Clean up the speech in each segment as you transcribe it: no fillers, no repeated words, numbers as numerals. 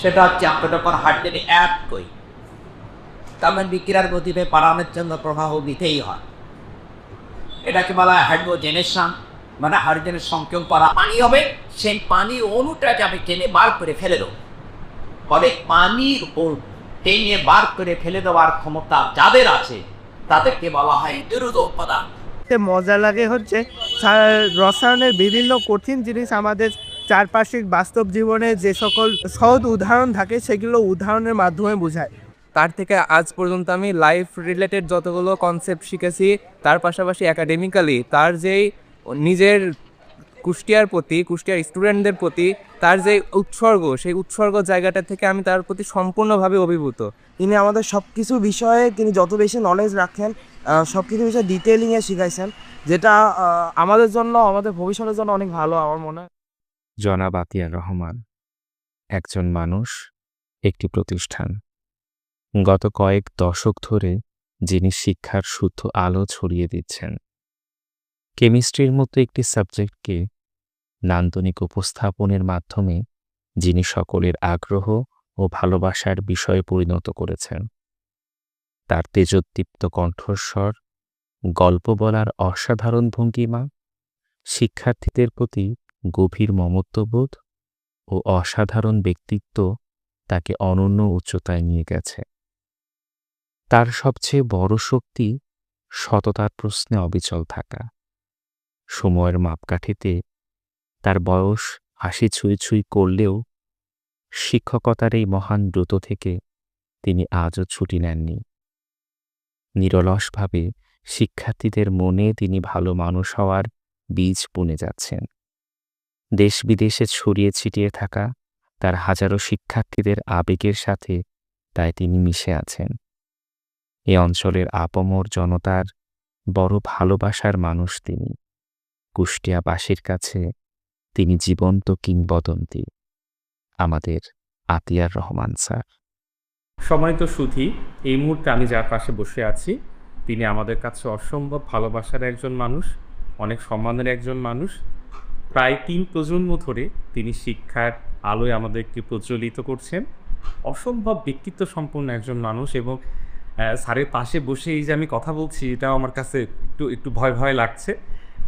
সেটা হচ্ছে আমরা যখন হার্টের এক করি তার বিক্রিয়ার গতিবে বাড়ানোর জন্য প্রবাহ দিতেই হয়। এটাকে বলা হয় হাইড্রোজেনেশন, মানে হাইড্রোজেনের সংক্ষেপ করা পানি হবে, সেই পানি অণুটাকে আমি টেনে বার করে ফেলে দেবো। ফলে পানির টেনে বার করে ফেলে দেওয়ার ক্ষমতা যাদের আছে তাদেরকে বলা হয় দ্রুত উপাদান। মজা লাগে হচ্ছে রসায়নের বিভিন্ন কঠিন জিনিস আমাদের চারপাশিক বাস্তব জীবনে যে সকল সহজ উদাহরণ থাকে সেগুলো উদাহরণের মাধ্যমে বোঝায়। তার থেকে আজ পর্যন্ত আমি লাইফ রিলেটেড যতগুলো কনসেপ্ট শিখেছি, তার পাশাপাশি একাডেমিক্যালি তার যেই নিজের কুষ্টিয়ার স্টুডেন্টদের প্রতি তার যে উৎসর্গ, সেই উৎসর্গ জায়গাটা থেকে আমি তার প্রতি সম্পূর্ণভাবে অভিভূত। তিনি আমাদের সব কিছু বিষয়ে তিনি যত বেশি নলেজ রাখেন, সব কিছু বিষয়ে ডিটেলিংয়ে শিখাইছেন, যেটা আমাদের জন্য, আমাদের ভবিষ্যতের জন্য অনেক ভালো আমার মনে হয়। জনাব আতিয়ার রহমান একজন মানুষ, একটি প্রতিষ্ঠান। গত কয়েক দশক ধরে যিনি শিক্ষার শুদ্ধ আলো ছড়িয়ে দিচ্ছেন। কেমিস্ট্রির মতো একটি সাবজেক্টকে নান্দনিক উপস্থাপনের মাধ্যমে যিনি সকলের আগ্রহ ও ভালোবাসার বিষয়ে পরিণত করেছেন। তার তেজোদ্দীপ্ত কণ্ঠস্বর, গল্প বলার অসাধারণ ভঙ্গিমা, শিক্ষার্থীদের প্রতি গভীর মমত্ববোধ ও অসাধারণ ব্যক্তিত্ব তাকে অনন্য উচ্চতায় নিয়ে গেছে। তার সবচেয়ে বড় শক্তি সততার প্রশ্নে অবিচল থাকা। সময়ের মাপকাঠিতে তার বয়স ৮০ ছুঁই ছুঁই করলেও শিক্ষকতার এই মহান ব্রত থেকে তিনি আজও ছুটি নেননি। নিরলসভাবে শিক্ষার্থীদের মনে তিনি ভালো মানুষ হওয়ার বীজ বুনে যাচ্ছেন। দেশ বিদেশে ছড়িয়ে ছিটিয়ে থাকা তার হাজারো শিক্ষার্থীদের আবেগের সাথে তাই তিনি মিশে আছেন। এ অঞ্চলের আপামর জনতার বড় ভালোবাসার মানুষ তিনি। কুষ্টিয়াবাসীর কাছে তিনি জীবন্ত কিংবদন্তি, আমাদের আতিয়ার রহমান স্যার। সময় তো সুধী, এই মুহূর্তে আমি যার পাশে বসে আছি তিনি আমাদের কাছে অসম্ভব ভালোবাসার একজন মানুষ, অনেক সম্মানের একজন মানুষ। প্রায় ৩ প্রজন্ম ধরে তিনি শিক্ষার আলোয় আমাদেরকে প্রজ্বলিত করছেন। অসম্ভব ব্যক্তিত্ব সম্পন্ন একজন মানুষ এবং স্যারের পাশে বসে এই যে আমি কথা বলছি এটাও আমার কাছে একটু ভয় ভয় লাগছে।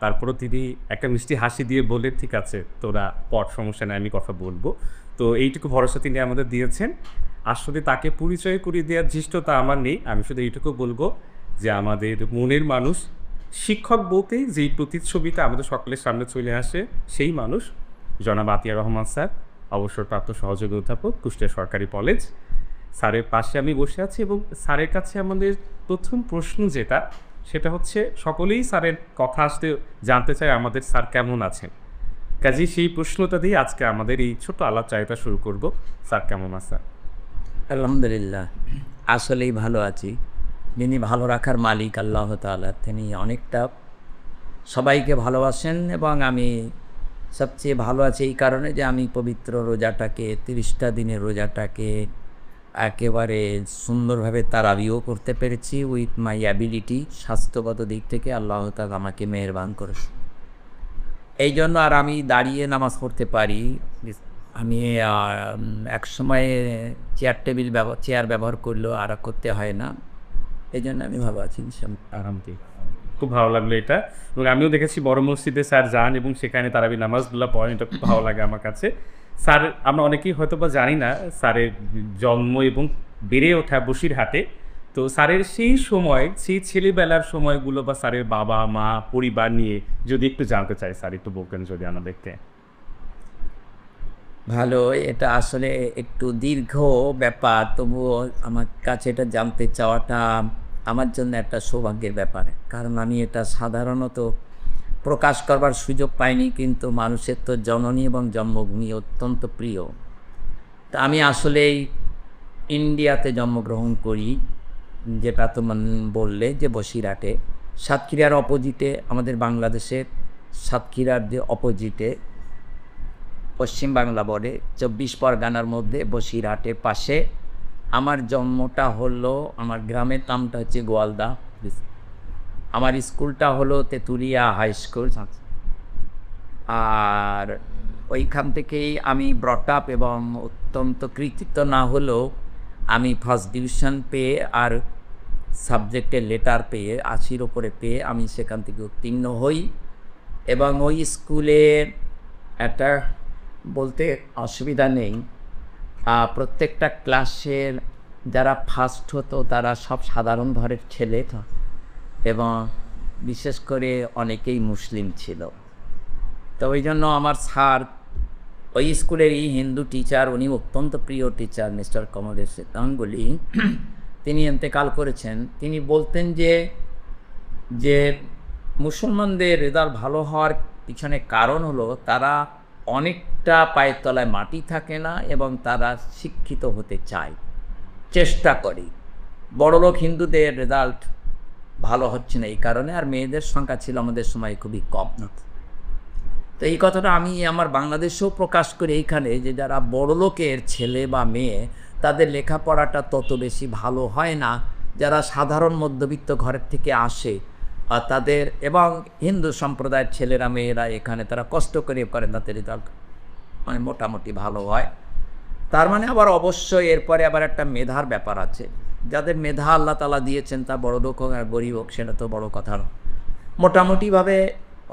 তারপরও তিনি একটা মিষ্টি হাসি দিয়ে বলে, ঠিক আছে তোরা পড়, সমস্যা নেই, আমি কথা বলবো। তো এইটুকু ভরসা তিনি আমাদের দিয়েছেন। আসলে তাকে পরিচয় করিয়ে দেওয়ার ধৃষ্টতা আমার নেই, আমি শুধু এইটুকু বলবো যে আমাদের মনের মানুষ, শিক্ষক বলতেই যেই প্রতিচ্ছবিটা আমাদের সকলের সামনে চলে আসে সেই মানুষ জনাব আতিয়ার রহমান স্যার, অবসরপ্রাপ্ত সহযোগী অধ্যাপক, কুষ্টিয়া সরকারি কলেজ। স্যারের পাশে আমি বসে আছি এবং স্যারের কাছে আমাদের প্রথম প্রশ্ন যেটা, সেটা হচ্ছে সকলেই স্যারের কথা আসতে জানতে চায় আমাদের স্যার কেমন আছেন। কাজেই সেই প্রশ্নটা দিয়ে আজকে আমাদের এই ছোট আলাপচারিতা শুরু করব। স্যার কেমন আছেন? আলহামদুলিল্লাহ, আসলেই ভালো আছি। যিনি ভালো রাখার মালিক আল্লাহ তাআলা, তিনি অনেকটা সবাইকে ভালোবাসেন এবং আমি সবচেয়ে ভালো আছি এই কারণে যে আমি পবিত্র রোজাটাকে, 30টা দিনের রোজাটাকে একেবারে সুন্দরভাবে তারাবিও করতে পেরেছি উইথ মাই অ্যাবিলিটি। স্বাস্থ্যগত দিক থেকে আল্লাহ তাআলা আমাকে মেহেরবান করেছে, এই জন্য আর আমি দাঁড়িয়ে নামাজ পড়তে পারি। আমি এক সময়ে চেয়ার ব্যবহার করলেও আর করতে হয় না, এই জন্য আমি ভালো আছি। আলহামদুলিল্লাহ, খুব ভালো লাগলো এটা। এবং আমিও দেখেছি বড় মসজিদে স্যার যান এবং সেখানে তারাবি নামাজগুলো পড়েন, এটা খুব ভালো লাগে আমার কাছে। স্যার, আমরা অনেকেই হয়তো বা জানি না স্যারের জন্ম এবং বেড়ে ওঠা বসিরহাটে। তো স্যারের সেই সময়, সেই ছেলেবেলার সময়গুলো বা স্যারের বাবা মা পরিবার নিয়ে যদি একটু জানতে চাই স্যার, একটু বলতেন যদি আমাদেরকে। ভালো, এটা আসলে একটু দীর্ঘ ব্যাপার, তবুও আমার কাছে এটা জানতে চাওয়াটা আমার জন্য একটা সৌভাগ্যের ব্যাপার, কারণ আমি এটা সাধারণত প্রকাশ করবার সুযোগ পাইনি। কিন্তু মানুষের তো জননী এবং জন্মভূমি অত্যন্ত প্রিয়। তা আমি আসলেই ইন্ডিয়াতে জন্মগ্রহণ করি, যেটা তোমার বললে যে বসিরহাটে, সাতক্ষীরার অপোজিটে, আমাদের বাংলাদেশের সাতক্ষীরার যে অপোজিটে পশ্চিম বাংলা বলে 24 পরগনার মধ্যে বসিরহাটের পাশে আমার জন্মটা হলো। আমার গ্রামের নামটা হচ্ছে গোয়ালদা। আমার স্কুলটা হলো তেঁতুলিয়া হাই স্কুল। আর ওইখান থেকেই আমি ব্রট আপ, এবং অত্যন্ত কৃতিত্ব না হলেও আমি ফার্স্ট ডিভিশন পেয়ে আর সাবজেক্টের লেটার পেয়ে 80-র ওপরে পেয়ে আমি সেখান থেকে উত্তীর্ণ হই। এবং ওই স্কুলে একটা বলতে অসুবিধা নেই, প্রত্যেকটা ক্লাসের যারা ফার্স্ট হতো তারা সব সাধারণ ঘরের ছেলে, এবং বিশেষ করে অনেকেই মুসলিম ছিল। তো ওই জন্য আমার স্যার, ওই স্কুলেরই হিন্দু টিচার, উনি অত্যন্ত প্রিয় টিচার, মিস্টার কমলেশ গাঙ্গুলি, তিনি ইন্তেকাল করেছেন। তিনি বলতেন যে মুসলমানদের রেজাল্ট ভালো হওয়ার পিছনে কারণ হলো তারা অনেকটা পায়ের তলায় মাটি থাকে না, এবং তারা শিক্ষিত হতে চায়, চেষ্টা করে। বড়লোক হিন্দুদের রেজাল্ট ভালো হচ্ছে না এই কারণে, আর মেয়েদের সংখ্যা ছিল আমাদের সময় খুবই কম। তো এই কথাটা আমি আমার বাংলাদেশেও প্রকাশ করি এইখানে, যে যারা বড়লোকের ছেলে বা মেয়ে তাদের লেখাপড়াটা তত বেশি ভালো হয় না, যারা সাধারণ মধ্যবিত্ত ঘরের থেকে আসে তাদের, এবং হিন্দু সম্প্রদায়ের ছেলেরা মেয়েরা এখানে তারা কষ্ট করে তাদের রেজাল্ট মানে মোটামুটি ভালো হয়। তার মানে আবার অবশ্যই এরপরে আবার একটা মেধার ব্যাপার আছে। যাদের মেধা আল্লাহ তাআলা দিয়েছেন তা বড় লোক হোক আর গরিব হোক সেটা তো বড় কথা না। মোটামুটিভাবে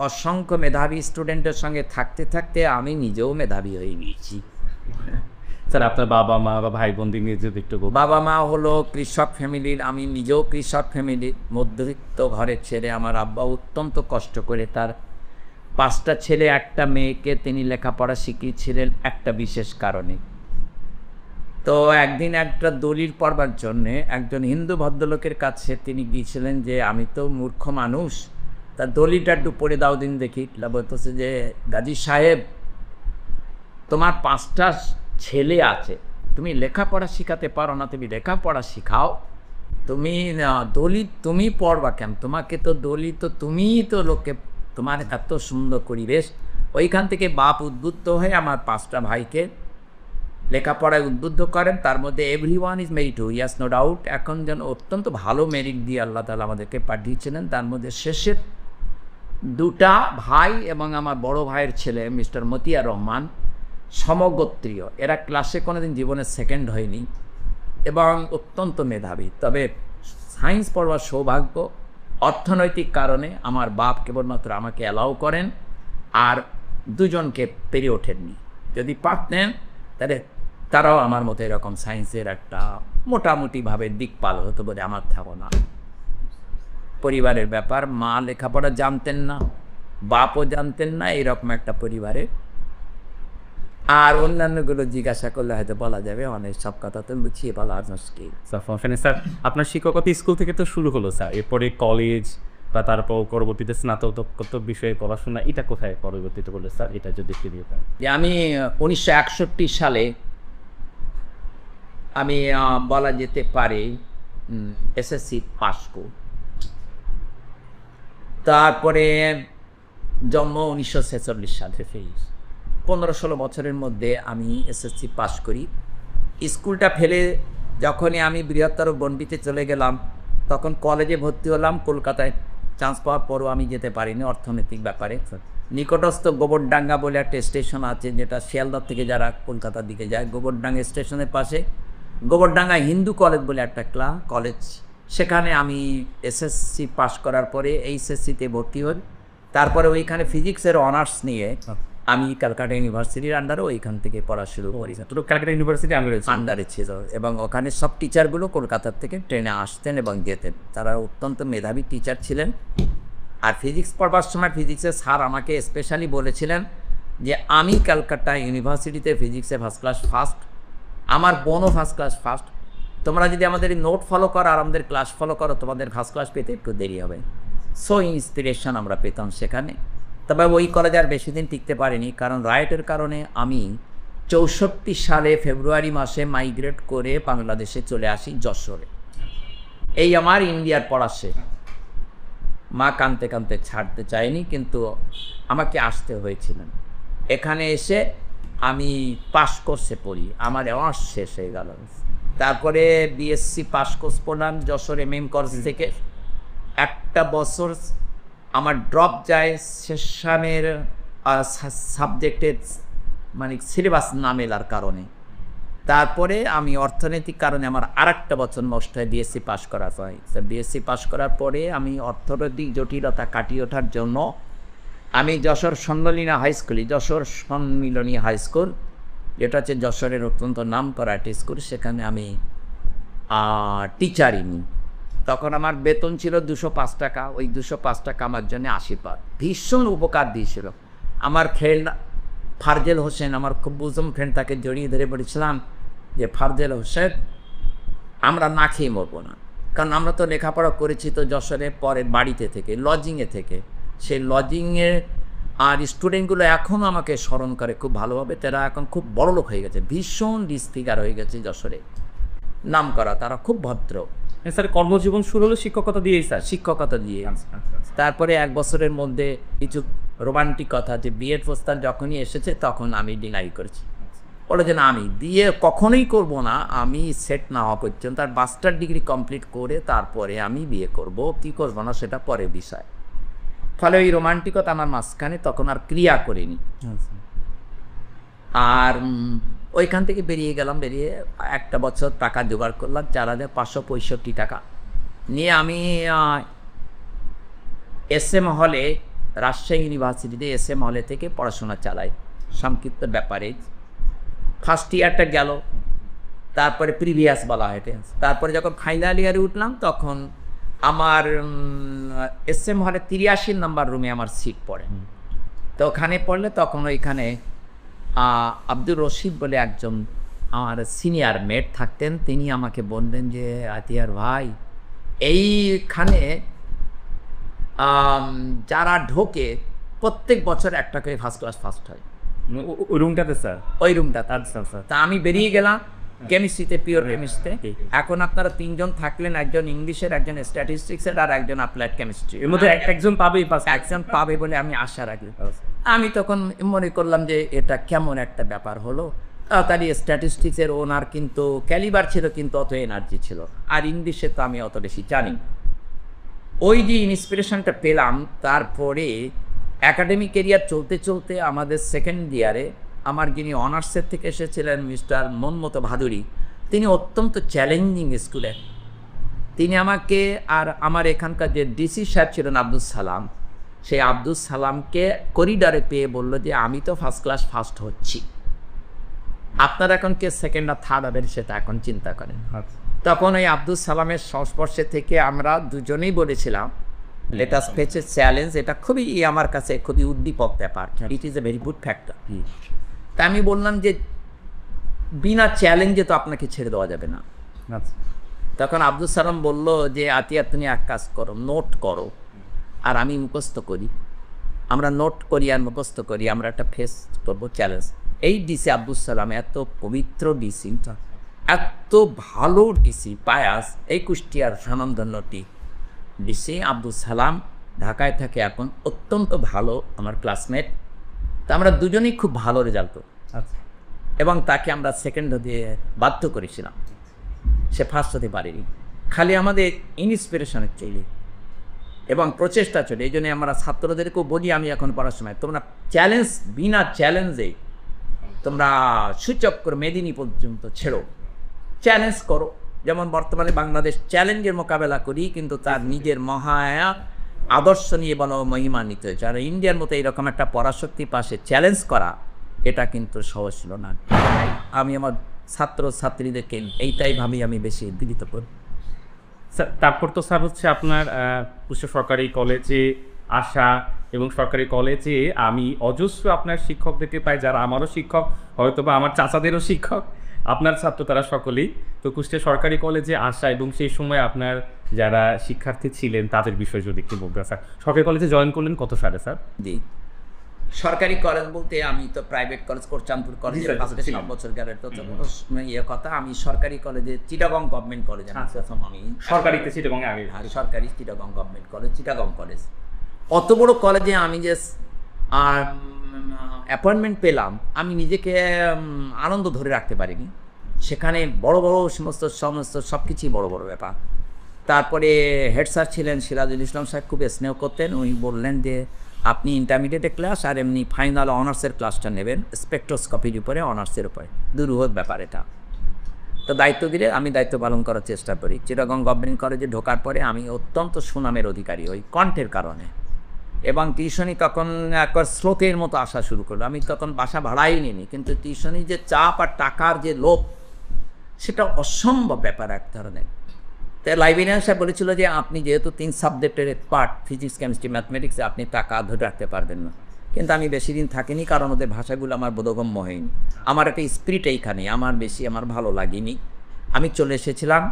অসংখ্য মেধাবী স্টুডেন্টের সঙ্গে থাকতে থাকতে আমি নিজেও মেধাবী হয়ে গিয়েছি। স্যার আপনার বাবা মা বা ভাই বোন নিয়ে যদি একটু বলুন। বাবা মা হলো কৃষক ফ্যামিলির, আমি নিজেও কৃষক ফ্যামিলির, মধ্যবিত্ত ঘরের ছেলে। আমার আব্বা অত্যন্ত কষ্ট করে তার 5টা ছেলে 1টা মেয়েকে তিনি লেখাপড়া শিখিয়েছিলেন একটা বিশেষ কারণে। তো একদিন একটা দলিল পড়বার জন্যে একজন হিন্দু ভদ্রলোকের কাছে তিনি গিয়েছিলেন, যে আমি তো মূর্খ মানুষ, তার দলিলটা একটু পড়ে দাও দিন দেখি। বলতেছে যে গাজী সাহেব, তোমার 5টা ছেলে আছে, তুমি লেখাপড়া শিখাতে পারো না, তুমি লেখাপড়া শিখাও, তুমি দলিল তুমি পড়বা কেন, তোমাকে তো দলিল তো তুমিই তো লোককে, তোমার এত সুন্দর পরিবেশ। ওইখান থেকে বাপ উদ্বুদ্ধ হয়ে আমার 5টা ভাইকে লেখাপড়ায় উদ্বুদ্ধ করেন। তার মধ্যে everyone is merit, yes no doubt. এখন যেন অত্যন্ত ভালো মেরিট দিয়ে আল্লাহ তাআলা আমাদেরকে পাঠিয়েছিলেন। তার মধ্যে শেষের 2টা ভাই এবং আমার বড় ভাইয়ের ছেলে মিস্টার মতিয়ার রহমান সমগোত্রীয়, এরা ক্লাসে কোনোদিন জীবনে সেকেন্ড হয়নি এবং অত্যন্ত মেধাবী। তবে সায়েন্স পড়বার সৌভাগ্য অর্থনৈতিক কারণে আমার বাপ কেবলমাত্র আমাকে অ্যালাউ করেন, আর 2জনকে পেরে ওঠেননি। যদি পারতেন তাহলে তারাও আমার মতো এরকম সায়েন্সের একটা মোটামুটিভাবে দিকপাল হতো বলে আমার ধারণা। পরিবারের ব্যাপার, মা লেখাপড়া জানতেন না, বাপও জানতেন না, এরকম একটা পরিবারে। আর অন্যান্যগুলো জিজ্ঞাসা করলে হয়তো বলা যাবে, অনেক সব কথা তো লুচিয়ে বলা মুশকিল। স্যার আপনার শিক্ষকতা স্কুল থেকে তো শুরু হলো স্যার, এরপরে কলেজ বা তারপর পরবর্তীতে স্নাতকোত্তর বিষয়ে পড়াশোনা, এটা কোথায় পরবর্তীতে করলে স্যার, এটা যদি একটু দিয়ে দেন। যে আমি 1961 সালে আমি বলা যেতে পারে এসএসসি পাস করি। তারপরে জন্ম 1946 সালে, 15-16 বছরের মধ্যে আমি এসএসসি পাস করি। স্কুলটা ফেলে যখনই আমি বৃহত্তর বন্ডিতে চলে গেলাম, তখন কলেজে ভর্তি হলাম। কলকাতায় চান্স পাওয়ার পরও আমি যেতে পারিনি অর্থনৈতিক ব্যাপারে। নিকটস্থ গোবরডাঙ্গা বলে একটা স্টেশন আছে, যেটা শিয়ালদহ থেকে যারা কলকাতার দিকে যায়, গোবরডাঙ্গা স্টেশনের পাশে গোবরডাঙ্গা হিন্দু কলেজ বলে একটা কলেজ, সেখানে আমি এসএসসি পাস করার পরে এইচএসসিতে ভর্তি হই। তারপরে ওইখানে ফিজিক্সের অনার্স নিয়ে আমি ক্যালকাটা ইউনিভার্সিটির আন্ডারে ওইখান থেকে পড়া শুরু করি। তো ক্যালকাটা ইউনিভার্সিটি আন্ডারে ছিল, এবং ওখানে সব টিচারগুলো কলকাতার থেকে ট্রেনে আসতেন এবং যেতেন। তারা অত্যন্ত মেধাবী টিচার ছিলেন। আর ফিজিক্স পড়বার সময় ফিজিক্সের স্যার আমাকে স্পেশালি বলেছিলেন যে আমি ক্যালকাটা ইউনিভার্সিটিতে ফিজিক্সে ফার্স্ট ক্লাস ফার্স্ট, আমার বোনও ফার্স্ট ক্লাস ফার্স্ট, তোমরা যদি আমাদের নোট ফলো করো আর আমাদের ক্লাস ফলো করো, তোমাদের ফার্স্ট ক্লাস পেতে একটু দেরি হবে। সো ইন্সপিরেশন আমরা পেতাম সেখানে। তবে ওই কলেজে আর বেশি দিন টিকতে পারিনি, কারণ রাইটের কারণে আমি 64 সালে ফেব্রুয়ারি মাসে মাইগ্রেট করে বাংলাদেশে চলে আসি যশোরে। এই আমার ইন্ডিয়ার পড়া শেষ। মা কাঁদতে কাঁদতে ছাড়তে চায়নি, কিন্তু আমাকে আসতে হয়েছিলেন। এখানে এসে আমি পাস কোর্সে পড়ি, আমার অনার্স শেষ হয়ে গেল। তারপরে বিএসসি পাস কোর্স পড়লাম যশোর এমএম কলেজ থেকে। একটা বছর আমার ড্রপ যায় সেশনের সাবজেক্টের মানে সিলেবাস না মেলার কারণে। তারপরে আমি অর্থনৈতিক কারণে আমার আরেকটা বছর নষ্ট হয় বিএসসি পাশ করার পরে। বিএসসি পাশ করার পরে আমি অর্থনৈতিক জটিলতা কাটিয়ে ওঠার জন্য আমি যশোর সম্মিলনী হাই স্কুলে, যশোর সম্মিলনী হাই স্কুল যেটা হচ্ছে যশোরের অত্যন্ত নাম করা একটা স্কুল, সেখানে আমি টিচারই নিই। তখন আমার বেতন ছিল 205 টাকা। ওই 205 টাকা আমার জন্য আশীর্বাদ, ভীষণ উপকার দিয়েছিল। আমার ফ্রেন্ড ফারজেল হোসেন, আমার খুব বুঝম ফ্রেন্ড, তাকে জড়িয়ে ধরে বলেছিলাম যে ফারজেল হোসেন, আমরা না খেয়ে মরবো না, কারণ আমরা তো লেখাপড়া করেছি তো যশোরে, পরে বাড়িতে থেকে, লজিংয়ে থেকে। সেই লজিংয়ে আর স্টুডেন্টগুলো এখনও আমাকে স্মরণ করে খুব ভালোভাবে। তারা এখন খুব বড়লোক হয়ে গেছে, ভীষণ ডিসফিগার হয়ে গেছে যশোরে, নাম করা, তারা খুব ভদ্র। স্যার কর্মজীবন শুরু হলো শিক্ষকতা দিয়েই স্যার? শিক্ষকতা দিয়ে। তারপরে 1 বছরের মধ্যে কিছু রোমান্টিক কথা, যে বিয়ের প্রস্তাব যখনই এসেছে তখন আমি ডিনাই করেছি। বলে যে না, আমি বিয়ে কখনোই করব না, আমি সেট না হওয়া পর্যন্ত, আর মাস্টার ডিগ্রি কমপ্লিট করে তারপরে আমি বিয়ে করব, কি করব না সেটা পরের বিষয়। ফলে ওই রোমান্টিকতা আমার মাঝখানে তখন আর ক্রিয়া করিনি। আর ওইখান থেকে বেরিয়ে গেলাম। বেরিয়ে 1 বছর টাকা জোগাড় করলাম, 4,565 টাকা নিয়ে আমি SM হলে, রাজশাহী ইউনিভার্সিটিতে SM হলে থেকে পড়াশোনা চালাই সংক্ষিপ্ত ব্যাপারে। ফার্স্ট ইয়ারটা গেল, তারপরে প্রিভিয়াস বলা হয় এটা। তারপরে যখন ফাইনাল ইয়ারে উঠলাম তখন আমার SM হলে 83 নম্বর রুমে আমার সিট পড়ে। তো ওখানে পড়লে তখন ওইখানে আব্দুর রশিদ বলে একজন আমার সিনিয়র মেট থাকতেন। তিনি আমাকে বললেন যে আতিয়ার ভাই, এইখানে যারা ঢোকে প্রত্যেক বছর একটা করে ফার্স্ট ক্লাস ফার্স্ট হয়। ওই রুমটাতে স্যার? ওই রুমটা। আচ্ছা স্যার। তা আমি বেরিয়ে গেলাম কেমিস্ট্রিতে, পিওর কেমিস্ট্রিতে। এখন আপনারা 3 জন থাকলেন, একজন ইংলিশের, একজন স্ট্যাটিস্টিক্সের, আর একজন অ্যাপ্লাইড কেমিস্ট্রি। এর মধ্যে একজন পাবেই, একজন পাবে বলে আমি আশা রাখি। আমি তখন মনে করলাম যে এটা কেমন একটা ব্যাপার হলো। তাড়াতাড়ি স্ট্যাটিস্টিক্সের ওনার কিন্তু ক্যালিবার ছিল, কিন্তু অত এনার্জি ছিল, আর ইংলিশে তো আমি অত বেশি জানি। ওই যে ইন্সপিরেশনটা পেলাম, তারপরে একাডেমিক ক্যারিয়ার চলতে চলতে আমাদের সেকেন্ড ইয়ারে আমার যিনি অনার্সের থেকে এসেছিলেন মিস্টার মনমতো ভাদুরী, তিনি অত্যন্ত চ্যালেঞ্জিং স্কুলের। তিনি আমাকে আর আমার এখানকার যে ডিসি সাহেব ছিলেন আব্দুল সালাম, সেই আব্দুল সালামকে করিডরে পেয়ে বলল যে আমি তো ফার্স্ট ক্লাস ফার্স্ট হচ্ছি, আপনারা এখন কে সেকেন্ড আর থার্ড হবেন সেটা এখন চিন্তা করেন। তখন ওই আব্দুল সালামের সংস্পর্শে থেকে আমরা দুজনেই বলেছিলাম লেট আস ফেস এ চ্যালেঞ্জ। এটা খুবই আমার কাছে খুবই উদ্দীপক ব্যাপার, it is a very good factor. তা আমি বললাম যে বিনা চ্যালেঞ্জে তো আপনাকে ছেড়ে দেওয়া যাবে না। তখন আব্দুল সালাম বলল যে আতিয়া তুমি এক কাজ করো, নোট করো আর আমি মুখস্থ করি, আমরা নোট করি আর মুখস্থ করি, আমরা একটা ফেস করবো চ্যালেঞ্জ। এই ডিসি আব্দুল সালাম এত পবিত্র ডিসি, এত ভালো ডিসি পায়াস, এই কুষ্টিয়ার স্বনামধন্যটি ডিসি আব্দুল সালাম ঢাকায় থাকে এখন, অত্যন্ত ভালো আমার ক্লাসমেট। তা আমরা দুজনেই খুব ভালো রেজাল্ট করি এবং তাকে আমরা সেকেন্ড হতে বাধ্য করেছিলাম, সে ফার্স্ট হতে পারেনি। খালি আমাদের ইন্সপিরেশনের চলে এবং প্রচেষ্টা চলে। এই জন্যে আমরা ছাত্রদেরকেও বলি, আমি এখন পড়াশোনায় তোমরা চ্যালেঞ্জ, বিনা চ্যালেঞ্জে তোমরা সূচক্র মেদিনী পর্যন্ত ছেড়ো, চ্যালেঞ্জ করো। যেমন বর্তমানে বাংলাদেশ চ্যালেঞ্জের মোকাবেলা করি, কিন্তু তার নিজের মহায়া আদর্শ নিয়ে বলো মহিমান্বিত হয়েছে। আর ইন্ডিয়ার মতো এইরকম একটা পরাশক্তি পাশে চ্যালেঞ্জ করা, এটা কিন্তু সহজ ছিল না। আমি আমার ছাত্র ছাত্রীদেরকে এইটাই ভাবি আমি বেশি উদ্দীপিত করি। স্যার তারপর তো স্যার হচ্ছে আপনার কুষ্টিয়া সরকারি কলেজে আসা, এবং সরকারি কলেজে আমি অজস্র আপনার শিক্ষকদেরকে পাই যারা আমারও শিক্ষক, হয়তো বা আমার চাচাদেরও শিক্ষক, আপনার ছাত্র তারা সকলেই। তো কুষ্টিয়া সরকারি কলেজে আসা এবং সেই সময় আপনার যারা শিক্ষার্থী ছিলেন তাদের বিষয়ে যদি একটু বলতেন স্যার। সরকারি কলেজে জয়েন করলেন কত সালে স্যার? জি, সরকারি কলেজ বলতে আমি তো প্রাইভেট কলেজ, কোরচাঁদপুর কলেজে 5 বছর গেলে তো ইয়ে কথা। আমি সরকারি কলেজে চিটাগং গভর্নমেন্ট কলেজে প্রথম, আমি সরকারিতে চিটাগং আগে, সরকারি Chittagong government college, Chittagong college. অত বড় কলেজে আমি যে অ্যাপয়েন্টমেন্ট পেলাম, আমি নিজেকে আনন্দ ধরে রাখতে পারিনি। সেখানে বড় বড় সমস্ত সব কিছুই বড় বড় ব্যাপার। তারপরে হেড স্যার ছিলেন সিরাজুল ইসলাম সাহেব, খুব স্নেহ করতেন। উনি বললেন যে আপনি ইন্টারমিডিয়েটে ক্লাস আর এমনি ফাইনাল অনার্সের ক্লাসটা নেবেন স্পেকট্রোস্কোপির উপরে, অনার্সের উপরে, দুরূহ ব্যাপার এটা। তো দায়িত্ব দিলে আমি দায়িত্ব পালন করার চেষ্টা করি। চিটাগং গভর্নমেন্ট কলেজে ঢোকার পরে আমি অত্যন্ত সুনামের অধিকারী ওই কণ্ঠের কারণে, এবং টিউশনি তখন একবার স্রোতের মতো আসা শুরু করলো। আমি তখন বাসা ভাড়াই নিইনি, কিন্তু টিউশনি যে চাপ আর টাকার যে লোভ, সেটা অসম্ভব ব্যাপার এক ধরনের। তাই লাইব্রেরিয়ান সাহেব বলেছিল যে আপনি যেহেতু 3 সাবজেক্টের পার্ট, ফিজিক্স, কেমিস্ট্রি, ম্যাথমেটিক্সে আপনি টাকা ধরে রাখতে পারবেন না। কিন্তু আমি বেশি দিন থাকিনি, কারণ ওদের ভাষাগুলো আমার বোধগম্য হয়নি। আমার একটা স্পিরিট এইখানে আমার ভালো লাগেনি। আমি চলে এসেছিলাম,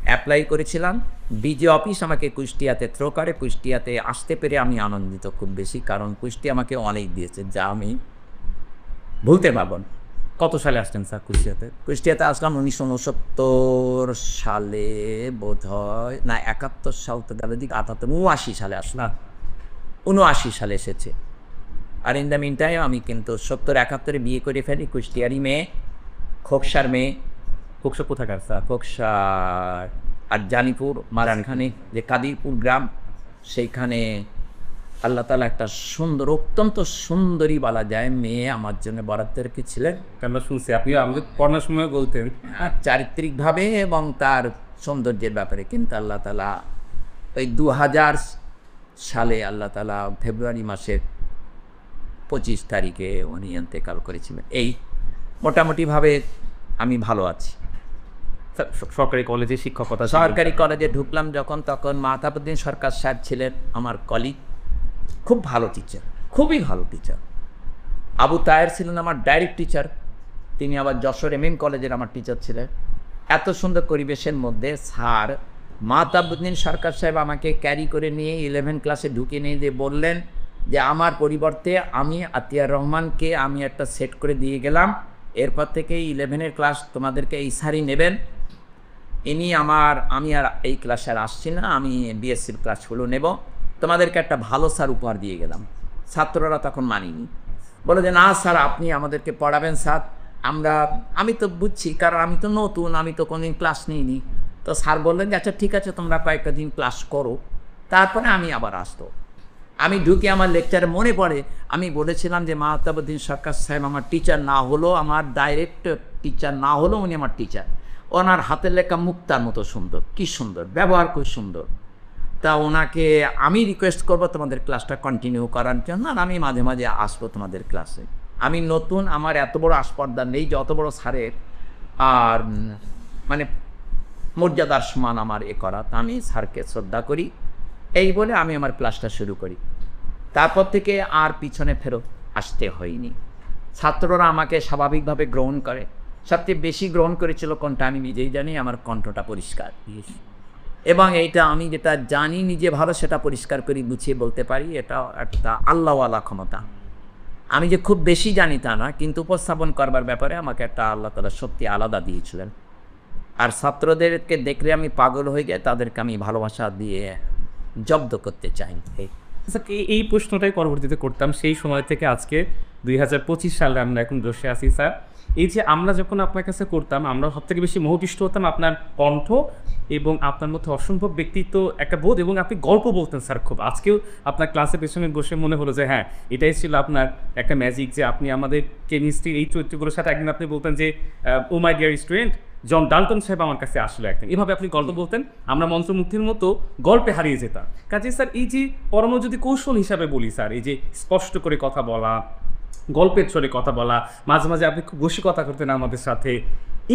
অ্যাপ্লাই করেছিলাম। বিজে অফিস আমাকে কুষ্টিয়াতে থ্রো করে। কুষ্টিয়াতে আসতে পেরে আমি আনন্দিত খুব বেশি, কারণ কুষ্টিয়া আমাকে অনেক দিয়েছে, যা আমি ভুলতে পারব না। কত সালে আসছেন স্যার কুষ্টিয়াতে? কুষ্টিয়াতে আসলাম 1969 সালে বোধ হয়, না 71 সাল তো গেল দিক, 79 সালে আসলাম। 79 সালে এসেছে। আর ইন দ্য মিন টাইম আমি কিন্তু 70-71 বিয়ে করে ফেলি। কুষ্টিয়ারি মেয়ে, খোকসার মেয়ে। খোকসা কোথাকার স্যার? খোকসার আর জানিপুর মারানখানে যে কাদিরপুর গ্রাম, সেইখানে আল্লাহ তাআলা একটা সুন্দর, অত্যন্ত সুন্দরী বলা যায় মেয়ে আমার জন্য বরাদ্দ রেখেছিলেন। কেন শুনছি আপনি আমাদের পড়ানোর সময় বলতেন। চারিত্রিকভাবে এবং তার সৌন্দর্যের ব্যাপারে। কিন্তু আল্লাহ তাআলা ওই 2000 সালে আল্লাহ তাআলা ফেব্রুয়ারি মাসের 25 তারিখে উনি ইন্তেকাল করেছিলেন। এই মোটামুটিভাবে আমি ভালো আছি। সরকারি কলেজে শিক্ষকতা। সরকারি কলেজে ঢুকলাম যখন, তখন মাহতাবউদ্দিন সরকার সাহেব ছিলেন আমার কলিগ, খুব ভালো টিচার, খুবই ভালো টিচার। আবু তায়ের ছিলেন আমার ডাইরেক্ট টিচার, তিনি আবার যশোর এমএম কলেজের আমার টিচার ছিলেন। এত সুন্দর পরিবেশের মধ্যে স্যার মাহতাবউদ্দিন সরকার সাহেব আমাকে ক্যারি করে নিয়ে 11 ক্লাসে ঢুকিয়ে নিয়ে দিয়ে বললেন যে আমার পরিবর্তে আমি আতিয়ার রহমানকে আমি একটা সেট করে দিয়ে গেলাম, এরপর থেকে 11-এর ক্লাস তোমাদেরকে এই স্যারই নেবেন। আমি আর এই ক্লাসে আর আসছি না, আমি বিএসসির ক্লাসগুলো নেব, তোমাদেরকে একটা ভালো স্যার উপহার দিয়ে গেলাম। ছাত্ররা তখন মানিনি, বলে যে না স্যার আপনি আমাদেরকে পড়াবেন স্যার। আমি তো বুঝছি, কারণ আমি তো নতুন, আমি তো কোনোদিন ক্লাস নিইনি। তো স্যার বললেন যে আচ্ছা ঠিক আছে, তোমরা কয়েকটা দিন ক্লাস করো, তারপরে আমি আবার আসতো। আমি ঢুকে আমার লেকচারে মনে পড়ে আমি বলেছিলাম যে মাহতাবউদ্দিন সরকার সাহেব আমার টিচার না হলো, আমার ডাইরেক্ট টিচার না হলো, উনি আমার টিচার। ওনার হাতের লেখা মুক্তার মতো সুন্দর, কি সুন্দর ব্যবহার, খুব সুন্দর। তা ওনাকে আমি রিকোয়েস্ট করবো তোমাদের ক্লাসটা কন্টিনিউ করার জন্য, আর আমি মাঝে মাঝে আসবো তোমাদের ক্লাসে। আমি নতুন, আমার এত বড় আসপর্দা নেই যে অত বড় স্যারের আর মানে মর্যাদার সমান আমার করা। তা আমি স্যারকে শ্রদ্ধা করি, এই বলে আমি আমার ক্লাসটা শুরু করি। তারপর থেকে আর পিছনে ফেরত আসতে হয়নি। ছাত্ররা আমাকে স্বাভাবিকভাবে গ্রহণ করে। সবচেয়ে বেশি গ্রহণ করেছিল কোনটা আমি নিজেই জানি, আমার কণ্ঠটা পরিষ্কার, এবং এইটা আমি যেটা জানি নিজে ভালো সেটা পরিষ্কার করে গুছিয়ে বলতে পারি। এটা একটা আল্লাহওয়ালা ক্ষমতা। আমি যে খুব বেশি জানি তা না, কিন্তু উপস্থাপন করবার ব্যাপারে আমাকে একটা আল্লাহ তাআলা শক্তি আলাদা দিয়েছিলেন। আর ছাত্রদেরকে দেখলে আমি পাগল হয়ে যাই, তাদেরকে আমি ভালোবাসা দিয়ে জব্দ করতে চাই। এই প্রশ্নটাই পরবর্তীতে করতাম। সেই সময় থেকে আজকে 2025 সালে আমরা এখন বসে আছি স্যার। এই যে আমরা যখন আপনার কাছে করতাম, আমরা সবথেকে বেশি মোহপিষ্ট হতাম আপনার কণ্ঠ এবং আপনার মধ্যে অসম্ভব ব্যক্তিত্ব একটা বোধ, এবং আপনি গল্প বলতেন স্যার খুব। আজকেও আপনার ক্লাসের পেছনে বসে মনে হলো যে হ্যাঁ, এটাই ছিল আপনার একটা ম্যাজিক, যে আপনি আমাদের কেমিস্ট্রি এই চরিত্রগুলোর সাথে একদিন আপনি বলতেন যে oh my dear student, John Dalton সাহেব আমার কাছে আসলো একদিন। এভাবে আপনি গল্প বলতেন, আমরা মন্ত্রমুগ্ধের মতো গল্পে হারিয়ে যেতাম। কাজে স্যার এই যে পড়ানো যদি কৌশল হিসাবে বলি স্যার, এই যে স্পষ্ট করে কথা বলা, গল্পের ছড়ে কথা বলা, মাঝে মাঝে আপনি খুব বসে কথা করতেন আমাদের সাথে,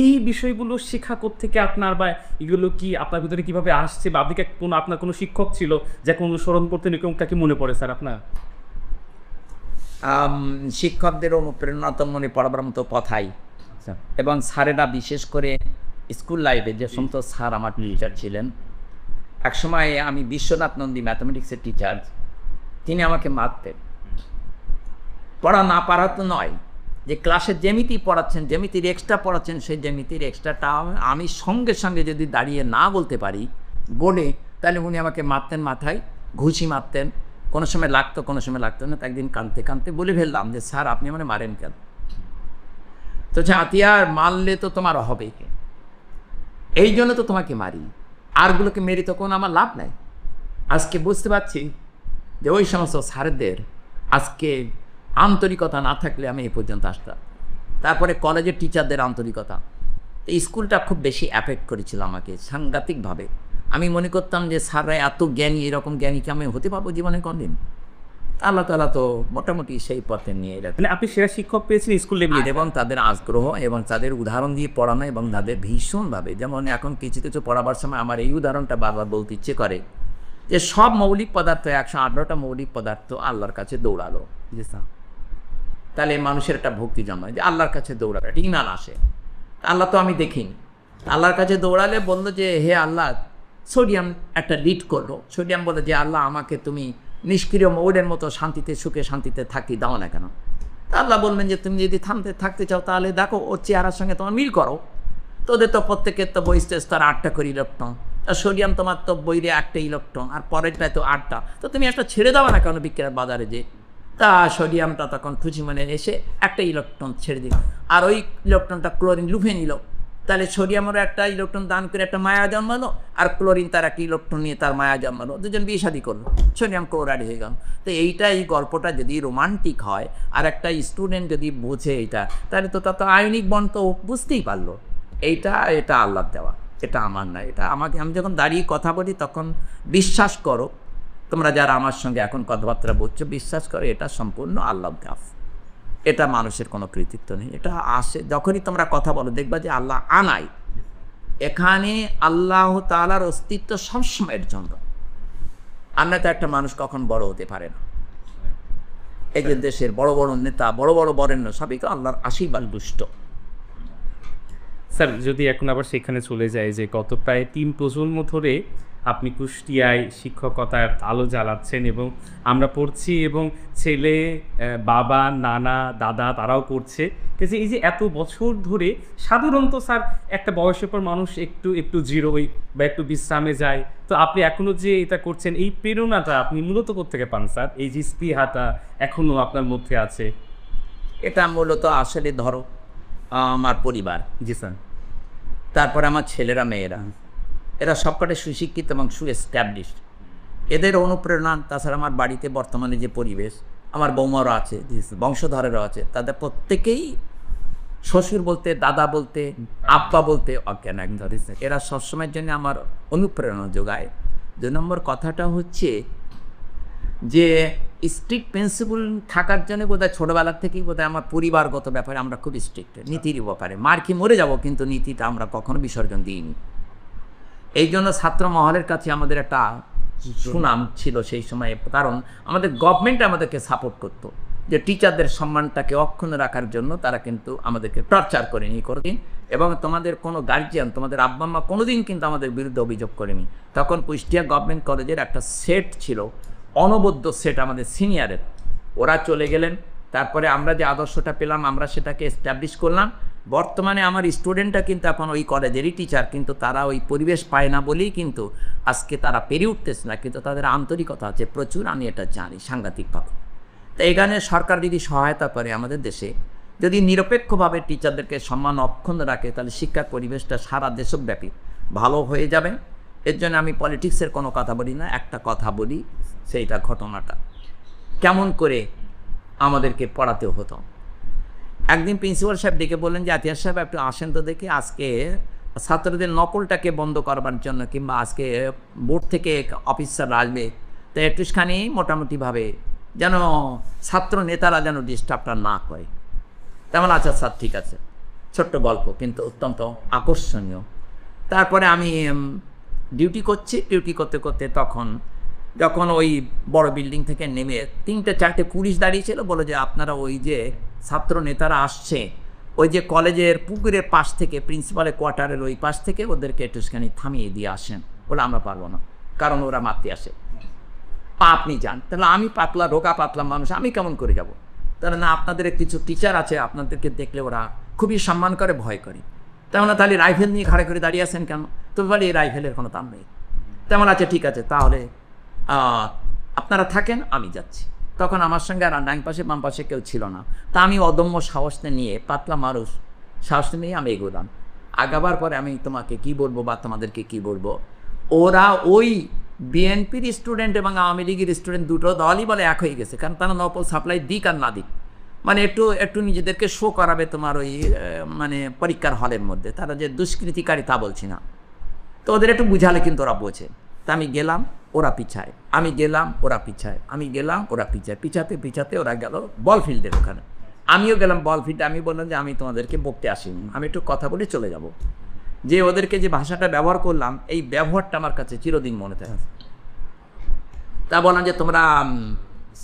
এই বিষয়গুলো শেখা থেকে আপনার, বা এগুলো কি আপনার ভিতরে কীভাবে আসছে, বা আপনি আপনার কোনো শিক্ষক ছিল যাকে অনুসরণ করতেন, এরকমটা কি মনে পড়ে স্যার আপনার? শিক্ষকদের অনুপ্রেরণা তো মনে পড়াবার মতো কথাই। এবং স্যারেরা বিশেষ করে স্কুল লাইফে যে সমস্ত স্যার আমার টিচার ছিলেন, একসময় আমি বিশ্বনাথ নন্দী ম্যাথমেটিক্সের টিচার, তিনি আমাকে মারতেন। পড়া না পারা তো নয়, যে ক্লাসে জ্যামিতি পড়াচ্ছেন, জ্যামিতির এক্সট্রা পড়াচ্ছেন, সেই জ্যামিতির এক্সট্রাটা আমি সঙ্গে সঙ্গে যদি দাঁড়িয়ে না বলতে পারি বলে, তাহলে উনি আমাকে মারতেন, মাথায় ঘুষি মারতেন। কোনো সময় লাগতো, কোনো সময় লাগতো না। তো একদিন কাঁদতে কাঁদতে বলে ফেললাম যে স্যার আপনি মানে মারেন কেন? তো আতিয়ার মারলে তো তোমার হবে, এই জন্য তো তোমাকে মারি, আরগুলোকে মেরে তো কোনো আমার লাভ নাই। আজকে বুঝতে পারছি যে ওই সমস্ত স্যারদের আজকে আন্তরিকতা না থাকলে আমি এই পর্যন্ত আসতাম। তারপরে কলেজের টিচারদের আন্তরিকতা, এই স্কুলটা খুব বেশি অ্যাফেক্ট করেছিল আমাকে সাংঘাতিকভাবে। আমি মনে করতাম যে স্যাররা এত জ্ঞানী, এরকম জ্ঞানী কি আমি হতে পারবো জীবনে কোনদিন? আল্লাহ তাআলা তো মোটামুটি সেই পথে নিয়ে এলেন। মানে আপনি সেরা শিক্ষক পেয়েছেন স্কুল লেভেলে। এবং তাদের আগ্রহ এবং তাদের উদাহরণ দিয়ে পড়ানো এবং তাদের ভীষণভাবে, যেমন এখন কিছু কিছু পড়াবার সময় আমার এই উদাহরণটা বারবার বলতে ইচ্ছে করে যে সব মৌলিক পদার্থ, 118টা মৌলিক পদার্থ আল্লাহর কাছে দৌড়ালো, জি স্যার, তাহলে মানুষের একটা ভক্তি জন্মায় যে আল্লাহর কাছে দৌড়ালো, একটা ইমান আসে। আল্লাহ তো আমি দেখিনি, আল্লাহর কাছে দৌড়ালে বললো যে হে আল্লাহ, সোডিয়াম একটা লিড করলো, সোডিয়াম বলে যে আল্লাহ আমাকে তুমি নিষ্ক্রিয় মৌলের মতো শান্তিতে সুখে শান্তিতে থাকতে দাও না কেন? তা আল্লাহ বলবেন যে তুমি যদি থাকতে চাও তাহলে দেখো ওর চেহারার সঙ্গে তোমার মিল করো, তোদের তো প্রত্যেকের তো বহিষ্ঠ স্তর 8টা করে ইলেকট্রন, আর সোডিয়াম তোমার তো বইরে 1টা ইলেকট্রন, আর পরেরটায় তো 8টা, তো তুমি একটা ছেড়ে দাও না কেন বিক্রয়ের বাজারে যে? তা সোডিয়ামটা তখন খুশি মনে এসে একটা ইলেকট্রন ছেড়ে দিল, আর ওই ইলেকট্রনটা ক্লোরিন লুফে নিল, তাহলে সোডিয়ামেরও একটা ইলেকট্রন দান করে একটা মায়া জন্মালো, আর ক্লোরিন তার একটা ইলেকট্রন নিয়ে তার মায়া জন্মালো, দুজন বিয়ে শাদী করলো, সোডিয়াম ক্লোরাইড হয়ে গেল। তো এই গল্পটা যদি রোমান্টিক হয় আর একটা স্টুডেন্ট যদি বোঝে এটা, তাহলে তো তা তো আয়নিক বন্ড তো বুঝতেই পারলো এটা আল্লাহর দেওয়া, এটা আমার না। এটা আমি যখন দাঁড়িয়ে কথা বলি তখন বিশ্বাস করো, তোমরা যারা আমার সঙ্গে এখন কথাবার্তা বলছো, বিশ্বাস করো এটা সম্পূর্ণ আল্লাহর দেওয়া, এটা মানুষের কোনো কৃতিত্ব নেই। এটা আসে যখনই তোমরা কথা বলো, দেখবা যে আল্লাহ আনাই, এখানে আল্লাহ তাআলার অস্তিত্ব সবসময়ের জন্য, আর না তো একটা মানুষ কখন বড় হতে পারে না। এই যে দেশের বড় বড় নেতা, বড় বড় বরেণ্য, সবই তো আল্লাহর আশীর্বাদ দুষ্ট। স্যার যদি এখন আবার সেখানে চলে যায় যে গত প্রায় 3 প্রজন্ম ধরে আপনি কুষ্টিয়ায় শিক্ষকতার আলো জ্বালাচ্ছেন এবং আমরা পড়ছি, এবং ছেলে, বাবা, নানা, দাদা তারাও করছে। কিন্তু এই যে এত বছর ধরে সাধারণত স্যার একটা বয়সের পর মানুষ একটু জিরোই বা একটু বিশ্রামে যায়, তো আপনি এখনও যে এটা করছেন, এই প্রেরণাটা আপনি মূলত কোত্থেকে পান স্যার? এই যে স্পৃহাটা এখনও আপনার মধ্যে আছে। এটা মূলত আসলে ধরো আমার পরিবার, জি স্যার। তারপরে আমার ছেলেরা মেয়েরা, এরা সবকটাই সুশিক্ষিত এবং সুএস্টাবলিশড, এদের অনুপ্রেরণা। তাছাড়া আমার বাড়িতে বর্তমানে যে পরিবেশ, আমার বৌমারও আছে, বংশধরেরও আছে, তাদের প্রত্যেকেই শ্বশুর বলতে, দাদা বলতে, আব্বা বলতে অজ্ঞান এক ধরেছে। এরা সবসময়ের জন্য আমার অনুপ্রেরণা যোগায়। 2 নম্বর কথাটা হচ্ছে যে স্ট্রিক্ট প্রিন্সিপাল থাকার জন্য বোধহয় ছোটোবেলার থেকেই বোধহয় আমার পরিবারগত ব্যাপারে আমরা খুব স্ট্রিক্ট, নীতির ব্যাপারে মার খেয়ে মরে যাব কিন্তু নীতিটা আমরা কখনো বিসর্জন দিইনি। এই জন্য ছাত্র মহলের কাছে আমাদের একটা সুনাম ছিল সেই সময়ে, কারণ আমাদের গভর্নমেন্ট আমাদেরকে সাপোর্ট করতো, যে টিচারদের সম্মানটাকে অক্ষুণ্ণ রাখার জন্য তারা কিন্তু আমাদেরকে টর্চার করেনি কোনোদিন, এবং তোমাদের কোনো গার্জিয়ান, তোমাদের আব্বা আম্মা কোনোদিন কিন্তু আমাদের বিরুদ্ধে অভিযোগ করেনি। তখন কুষ্টিয়া গভর্নমেন্ট কলেজের একটা সেট ছিল, অনবদ্য সেট আমাদের সিনিয়রের, ওরা চলে গেলেন। তারপরে আমরা যে আদর্শটা পেলাম আমরা সেটাকে এস্টাবলিশ করলাম। বর্তমানে আমার স্টুডেন্টরা কিন্তু এখন ওই কলেজেরই টিচার, কিন্তু তারা ওই পরিবেশ পায় না বলেই কিন্তু আজকে তারা পেরে উঠতেছে না, কিন্তু তাদের আন্তরিকতা আছে প্রচুর, আমি এটা জানি সাংঘাতিকভাবে। তো এখানে সরকার যদি সহায়তা করে আমাদের দেশে, যদি নিরপেক্ষভাবে টিচারদেরকে সম্মান অক্ষুণ্ণ রাখে, তাহলে শিক্ষা পরিবেশটা সারা দেশব্যাপী ভালো হয়ে যাবে। এর জন্য আমি পলিটিক্সের কোনো কথা বলি না, একটা কথা বলি, সেইটা ঘটনাটা কেমন করে আমাদেরকে পড়াতে হতো। একদিন প্রিন্সিপাল সাহেব ডেকে বললেন যে আতিয়ার সাহেব একটু আসেন তো দেখি, আজকে ছাত্রদের নকলটাকে বন্ধ করবার জন্য, কিংবা আজকে বোর্ড থেকে অফিসাররা আসবে, তো একটুখানি মোটামুটিভাবে যেন ছাত্র নেতারা যেন ডিস্টার্বটা না করে। তেমন আচ্ছা স্যার ঠিক আছে, ছোট্ট গল্প কিন্তু অত্যন্ত আকর্ষণীয়। তারপরে আমি ডিউটি করতে করতে তখন যখন ওই বড় বিল্ডিং থেকে নেমে 3-4টে পুলিশ দাঁড়িয়েছিল, বলে যে আপনারা ওই যে ছাত্র নেতারা আসছে, ওই যে কলেজের পুকুরের পাশ থেকে, প্রিন্সিপালের কোয়ার্টারের ওই পাশ থেকে ওদেরকে একটুখানি থামিয়ে দিয়ে আসেন। বলে আমরা পারবো না, কারণ ওরা মারতে আসে। আপনি যান। তাহলে আমি পাতলা, রোগা পাতলা মানুষ, আমি কেমন করে যাব? তাহলে না, আপনাদের কিছু টিচার আছে, আপনাদেরকে দেখলে ওরা খুবই সম্মান করে, ভয় করে। তেমন তাহলে রাইফেল নিয়ে ঘাড়ে করে দাঁড়িয়ে আছেন কেন? তো বলে এই রাইফেলের কোনো দাম নেই। তেমন আছে, ঠিক আছে, তাহলে আপনারা থাকেন, আমি যাচ্ছি। তখন আমার সঙ্গে আর ডান পাশে বাম পাশে কেউ ছিল না। তা আমি অদম্য সাহস নিয়ে, পাতলা মানুষ, সাহস নিয়ে আমি এগোলাম। আগাবার পরে আমি তোমাকে কি বলবো বা তোমাদেরকে কি বলবো, ওরা ওই বিএনপির স্টুডেন্ট এবং আওয়ামী লীগের স্টুডেন্ট দুটো দলই বলে এক হয়ে গেছে, কারণ তারা নকল সাপ্লাই দিক আর না দিক, মানে একটু একটু নিজেদেরকে শো করাবে তোমার ওই মানে পরীক্ষার হলের মধ্যে, তারা যে দুষ্কৃতিকারী তা বলছি না, তো ওদের একটু বুঝালে কিন্তু ওরা বোঝে। তা আমি গেলাম, ওরা পিছায়, আমি গেলাম, ওরা পিছায়, আমি গেলাম, ওরা পিছায়, পিছাতে পিছাতে ওরা গেল বল ফিল্ডের ওখানে, আমিও গেলাম বল ফিল্ডে। আমি বললাম যে আমি তোমাদেরকে বকতে আসিনি, আমি একটু কথা বলে চলে যাব। যে ওদেরকে যে ভাষাটা ব্যবহার করলাম, এই ব্যবহারটা আমার কাছে চিরদিন মনে থাকে। তা বললাম যে তোমরা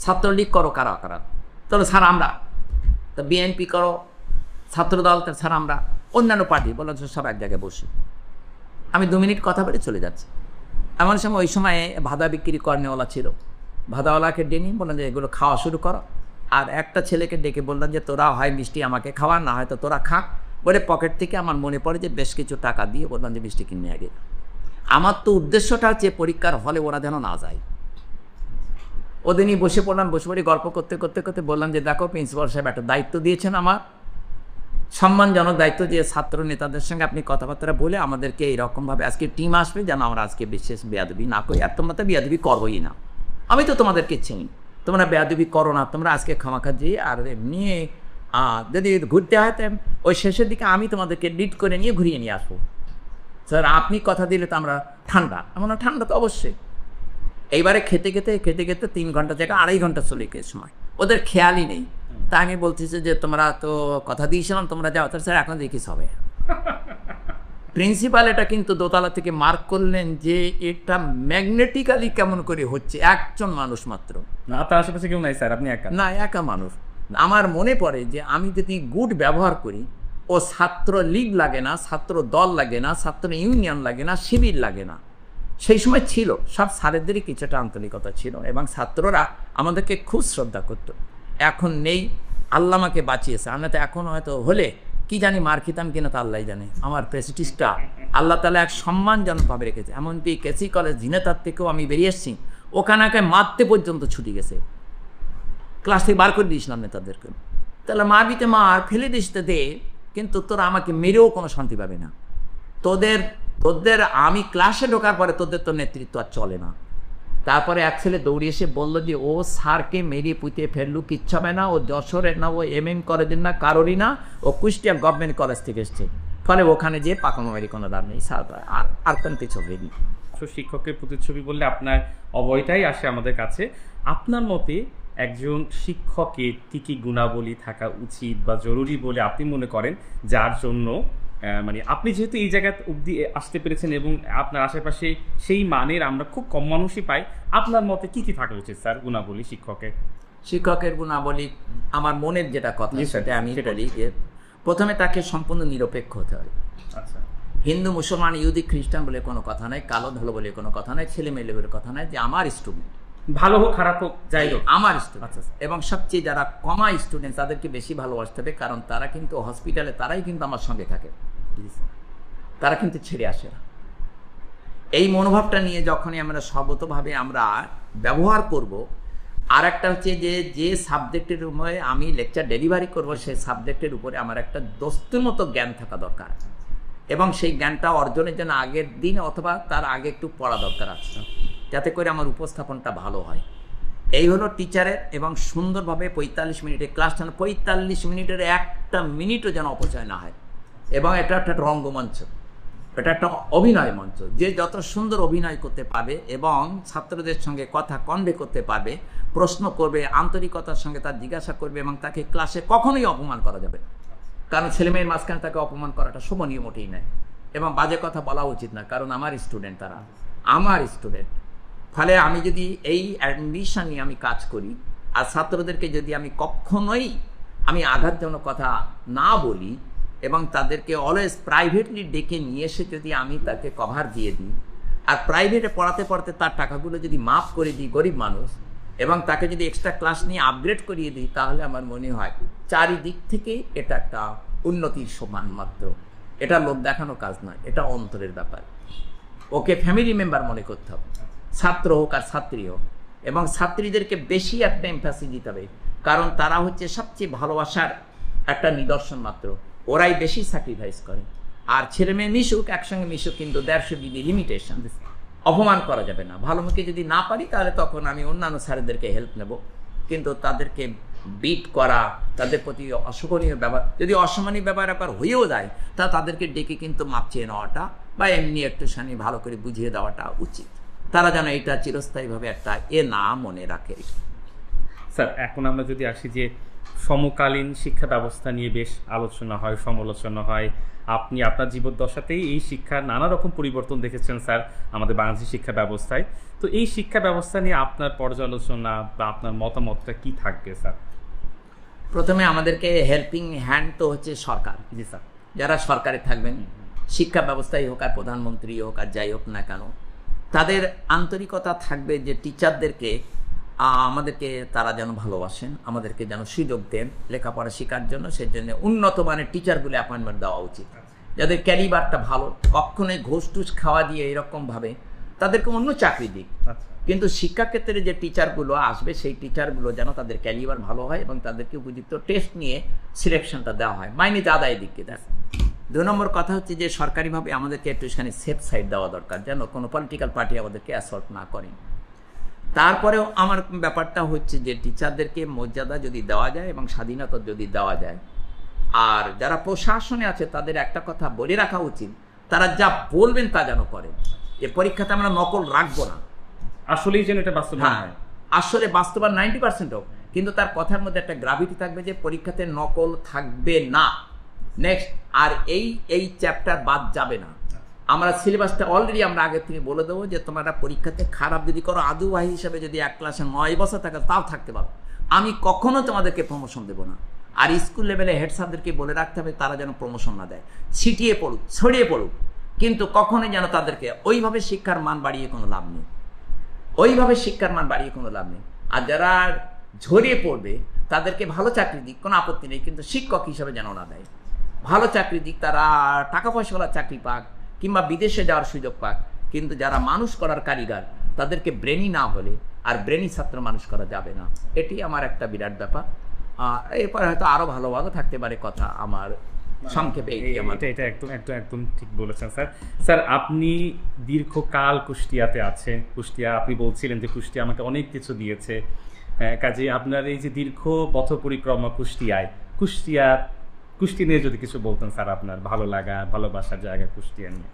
ছাত্রলীগ করো কারা কারা? তাহলে স্যার আমরা। তা বিএনপি করো, ছাত্রদল, স্যার আমরা। অন্যান্য পার্টি বললাম সব এক জায়গায় বসে। আমি 2 মিনিট কথা বলে চলে যাচ্ছি। এমন সময় ওই সময়ে ভাদা বিক্রি কর্নেওয়ালা ছিল, ভাদাওয়ালাকে ডেকে বললাম যে এগুলো খাওয়া শুরু করো। আর একটা ছেলেকে ডেকে বললাম যে তোরা হয় মিষ্টি আমাকে খাওয়া, না হয়তো তোরা খা। বলে পকেট থেকে আমার মনে পড়ে যে বেশ কিছু টাকা দিয়ে বললাম যে মিষ্টি কিনে আগে। আমার তো উদ্দেশ্যটা হচ্ছে পরীক্ষার হলে ওরা যেন না যায়। ওদের নিয়ে বসে পড়লাম, বসে পড়ে গল্প করতে করতে করতে বললাম যে দেখো প্রিন্সিপাল সাহেব একটা দায়িত্ব দিয়েছেন, আমার সম্মানজনক দায়িত্ব, যে ছাত্র নেতাদের সঙ্গে আপনি কথাবার্তা বলে আমাদেরকে এইরকমভাবে আজকে টিম আসবে যেন আমরা আজকে বিশেষ বেয়াদবি না করি। আর তোমরা তো বেয়াদবি করবোই না, আমি তো তোমাদেরকে চিনি, তোমরা বেয়াদবি করো না, তোমরা আজকে খামাখা যেয়ে আর নিয়ে যদি ঘুরতে হয় ওই শেষের দিকে আমি তোমাদেরকে লিড করে নিয়ে ঘুরিয়ে নিয়ে আসবো। স্যার আপনি কথা দিলে তো আমরা ঠান্ডা, এমন ঠান্ডা তো অবশ্যই। এইবারে খেতে খেতে খেতে খেতে 3 ঘন্টা জায়গায় 2.5 ঘন্টা চলে গিয়ে সময়, ওদের খেয়ালই নেই। তা আমি বলতেছি যে তোমরা তো কথা দিয়েছিলাম তোমরা যাও, স্যার এখন দেখিস হবে। প্রিন্সিপাল এটা কিন্তু দোতলা থেকে মার্ক করলেন যে এটা ম্যাগনেটিক্যালি কেমন করে হচ্ছে, একজন মানুষ মাত্র, না তার আশেপাশে কেউ নাই স্যার, আপনি একা? না একা মানুষ। আমার মনে পড়ে যে আমি যদি গুড ব্যবহার করি, ও ছাত্র লীগ লাগে না, ছাত্র দল লাগে না, ছাত্র ইউনিয়ন লাগে না, শিবির লাগে না। সেই সময় ছিল সব স্যারেদেরই কিছুটা আন্তরিকতা ছিল এবং ছাত্ররা আমাদেরকে খুব শ্রদ্ধা করতো। এখন নেই, আল্লাহ আমাকে বাঁচিয়েছে, আমরা তো এখন হয়তো হলে কি জানি মার খেতাম কিনা তা আল্লাহ জানে। আমার প্রেস্টিজটা আল্লাহ তাআলা এক সম্মানজনকভাবে রেখেছে। এমনকি কেসি কলেজ ঝিনেতার থেকেও আমি বেরিয়ে এসেছি, ওখানে মারতে পর্যন্ত ছুটি গেছে, ক্লাস থেকে বার করে দিয়েছিলাম নেতাদেরকে। তাহলে মারবিতে মার, ফেলে দিস দে, কিন্তু তোরা আমাকে মেরেও কোনো শান্তি পাবে না। তোদের আমি ক্লাসে ঢোকার পরে তোদের তো নেতৃত্ব আর চলে না। তারপরে এক ছেলে দৌড়ে এসে বললো যে ও স্যারকে মেরিয়ে পুঁতিয়ে ফেললু, কিচ্ছু হবে না, ও যশোরের না, ও MM কলেজের না, কারোরই না, ও কুষ্টিয়া গভর্নমেন্ট কলেজ থেকে এসছে। ফলে ওখানে যেয়ে পাকামারি কোনো দাম নেই, স্যার আর কানতে চলবেনি। শিক্ষকের প্রতিচ্ছবি বললে আপনার অবয়টাই আসে আমাদের কাছে। আপনার মতে একজন শিক্ষকের কী কী গুণাবলী থাকা উচিত বা জরুরি বলে আপনি মনে করেন, যার জন্য মানে আপনি যেহেতু এই জায়গা অবধি আসতে পেরেছেন এবং আপনার আশেপাশে সেই মানের আমরা খুব কম মানুষই পাই, আপনার মতে কী কী থাকা উচিত স্যার গুণাবলী শিক্ষকের গুণাবলী? আমার মনের যেটা কথা সেটা আমি বলি যে প্রথমে তাকে সম্পূর্ণ নিরপেক্ষ হতে হবে। আচ্ছা, হিন্দু মুসলমান ইহুদি খ্রিস্টান বলে কোনো কথা নাই, কালো ধলো বলে কোনো কথা নাই, ছেলে মেয়ে বলে কথা নাই, যে আমার স্টুডেন্ট, ভালো হোক খারাপ হোক যাই হোক আমার স্টুডেন্ট। এবং সবচেয়ে যারা কমা স্টুডেন্ট তাদেরকে বেশি ভালোবাসতে হবে, কারণ তারা কিন্তু হসপিটালে তারাই কিন্তু আমার সঙ্গে থাকে, তারা কিন্তু ছেড়ে আসে না। এই মনোভাবটা নিয়ে যখনই আমরা সর্বতভাবে আমরা ব্যবহার করব। আর একটা হচ্ছে যে সাবজেক্টের উপরে আমি লেকচার ডেলিভারি করব, সেই সাবজেক্টের উপরে আমার একটা দোস্তের মতো জ্ঞান থাকা দরকার, এবং সেই জ্ঞানটা অর্জনের জন্য আগের দিন অথবা তার আগে একটু পড়া দরকার আছে, যাতে করে আমার উপস্থাপনটা ভালো হয়। এই হলো টিচারের। এবং সুন্দরভাবে 45 মিনিটের ক্লাসটা, 45 মিনিটের একটা মিনিটও যেন অপচয় না হয়। এবং এটা একটা রঙ্গমঞ্চ, এটা একটা অভিনয় মঞ্চ, যে যত সুন্দর অভিনয় করতে পারবে এবং ছাত্রদের সঙ্গে কথা কনভে করতে পারবে, প্রশ্ন করবে, আন্তরিকতার সঙ্গে তার জিজ্ঞাসা করবে, এবং তাকে ক্লাসে কখনোই অপমান করা যাবে না। কারণ ছেলেমেয়ের মাঝখানে তাকে অপমান করাটা শোভনীয় মোটেই নয়, এবং বাজে কথা বলা উচিত না, কারণ আমার স্টুডেন্ট, তারা আমার স্টুডেন্ট। ফলে আমি যদি এই অ্যাম্বিশন নিয়ে আমি কাজ করি, আর ছাত্রদেরকে যদি আমি কখনোই আমি আঘাতজনক কথা না বলি, এবং তাদেরকে অলওয়েজ প্রাইভেটলি ডেকে নিয়ে এসে যদি আমি তাকে কভার দিয়ে দিই, আর প্রাইভেটে পড়াতে পড়াতে তার টাকাগুলো যদি মাফ করে দিই, গরিব মানুষ, এবং তাকে যদি এক্সট্রা ক্লাস নিয়ে আপগ্রেড করিয়ে দিই, তাহলে আমার মনে হয় চারিদিক থেকেই এটা একটা উন্নতির সমান মাত্র। এটা লোক দেখানো কাজ নয়, এটা অন্তরের ব্যাপার। ওকে ফ্যামিলি মেম্বার মনে করতে হবে, ছাত্র হোক আর ছাত্রী হোক। এবং ছাত্রীদেরকে বেশি একটা এমফাসিস দিতে হবে, কারণ তারা হচ্ছে সবচেয়ে ভালোবাসার একটা নিদর্শন মাত্র, ওরাই বেশি স্যাক্রিফাইস করে। আর ছেলে মেয়ে মিশুক, একসঙ্গে মিশুক, কিন্তু 150 ডিগ্রি লিমিটেশন। অপমান করা যাবে না। ভালো মুখে যদি না পারি তাহলে তখন আমি অন্যান্য স্যারদেরকে হেল্প নেব, কিন্তু তাদেরকে বিট করা, তাদের প্রতি অশোভনীয় ব্যবহার, যদি অসম্মানীয় ব্যবহার একবার হয়েও যায় তা তাদেরকে ডেকে কিন্তু মাপ চেয়ে নেওয়াটা বা এমনি একটুখানি ভালো করে বুঝিয়ে দেওয়াটা উচিত, তারা যেন এটা চিরস্থায়ীভাবে একটা না মনে রাখে। স্যার, এখন আমরা যদি আসি যে সমকালীন শিক্ষা ব্যবস্থা নিয়ে বেশ আলোচনা হয়, সমালোচনা হয়। আপনি আপনার জীবদ্দশাতেই এই শিক্ষার নানা রকম পরিবর্তন দেখেছেন স্যার আমাদের বাংলাদেশের শিক্ষা ব্যবস্থায়। তো এই শিক্ষা ব্যবস্থা নিয়ে আপনার পর্যালোচনা বা আপনার মতামতটা কি থাকবে স্যার? প্রথমে আমাদেরকে হেল্পিং হ্যান্ড তো হচ্ছে সরকার। জি স্যার। যারা সরকারে থাকবেন, শিক্ষা ব্যবস্থায় হোক আর প্রধানমন্ত্রী হোক আর যাই হোক না কেন, তাদের আন্তরিকতা থাকবে যে টিচারদেরকে আমাদেরকে তারা যেন ভালোবাসেন, আমাদেরকে যেন সুযোগ দেন লেখাপড়া শেখার জন্য। সেই জন্য উন্নত মানের টিচারগুলো অ্যাপয়েন্টমেন্ট দেওয়া উচিত, যাদের ক্যালিবারটা ভালো, কখনোই ঘুষ টুস খাওয়া দিয়ে এরকমভাবে তাদেরকে অন্য চাকরি দিক। কিন্তু শিক্ষাক্ষেত্রে যে টিচারগুলো আসবে সেই টিচারগুলো যেন তাদের ক্যালিবার ভালো হয় এবং তাদেরকে উপযুক্ত টেস্ট নিয়ে সিলেকশনটা দেওয়া হয়, মাইনে আদায়ের দিকে দেয়। 2 নম্বর কথা হচ্ছে যে সরকারিভাবে আমাদেরকে একটুখানি সেফ সাইড দেওয়া দরকার, যেন কোনো পলিটিক্যাল পার্টি আমাদেরকে অ্যাসল্ট না করেন। তারপরেও আমার ব্যাপারটা হচ্ছে যে টিচারদেরকে মর্যাদা যদি দেওয়া যায় এবং স্বাধীনতা যদি দেওয়া যায়, আর যারা প্রশাসনে আছে তাদের একটা কথা বলে রাখা উচিত, তারা যা বলবেন তা যেন করেন। যে পরীক্ষাতে আমরা নকল রাখবো না, আসলেই যেন এটা বাস্তবায়ন হয়। আসলে বাস্তবায়ন 90% হোক, কিন্তু তার কথার মধ্যে একটা গ্রাভিটি থাকবে যে পরীক্ষাতে নকল থাকবে না। নেক্সট, আর এই চ্যাপ্টার বাদ যাবে না। আমরা সিলেবাসটা অলরেডি আমরা আগে থেকে বলে দেবো যে তোমরা পরীক্ষাতে খারাপ যদি করো, আদুবাহী হিসাবে যদি এক ক্লাসে 9 বছর থাকে তাও থাকতে পারো, আমি কখনো তোমাদেরকে প্রমোশন দেবো না। আর স্কুল লেভেলে হেড স্যারদেরকে বলে রাখতে হবে তারা যেন প্রমোশন না দেয়, ছিটিয়ে পড়ুক, ছড়িয়ে পড়ুক, কিন্তু কখনোই যেন তাদেরকে ওইভাবে শিক্ষার মান বাড়িয়ে কোনো লাভ নেই, ওইভাবে শিক্ষার মান বাড়িয়ে কোনো লাভ নেই। আর যারা ঝরিয়ে পড়বে তাদেরকে ভালো চাকরি দিক, কোনো আপত্তি নেই, কিন্তু শিক্ষক হিসাবে যেন না দেয়। ভালো চাকরি দিক, তারা টাকা পয়সাওয়ালা চাকরি পাক কিংবা বিদেশে যাওয়ার সুযোগ পাক, কিন্তু যারা মানুষ করার কারিগর তাদেরকে ব্রেনি না হলে আর ব্রেনি ছাত্র মানুষ করা যাবে না। এটি আমার একটা বিরাট ব্যাপার। এরপরে হয়তো আরও ভালো ভালো থাকতে পারে কথা, আমার সংক্ষেপে এটা একদম ঠিক বলেছেন স্যার। স্যার, আপনি দীর্ঘকাল কুষ্টিয়াতে আছেন। কুষ্টিয়া, আপনি বলছিলেন যে কুষ্টিয়া আমাকে অনেক কিছু দিয়েছে, কাজে আপনার এই যে দীর্ঘ পথ পরিক্রমা কুষ্টিয়া নিয়ে যদি কিছু বলতেন স্যার, আপনার ভালো লাগা ভালোবাসার জায়গা কুষ্টিয়া নিয়ে।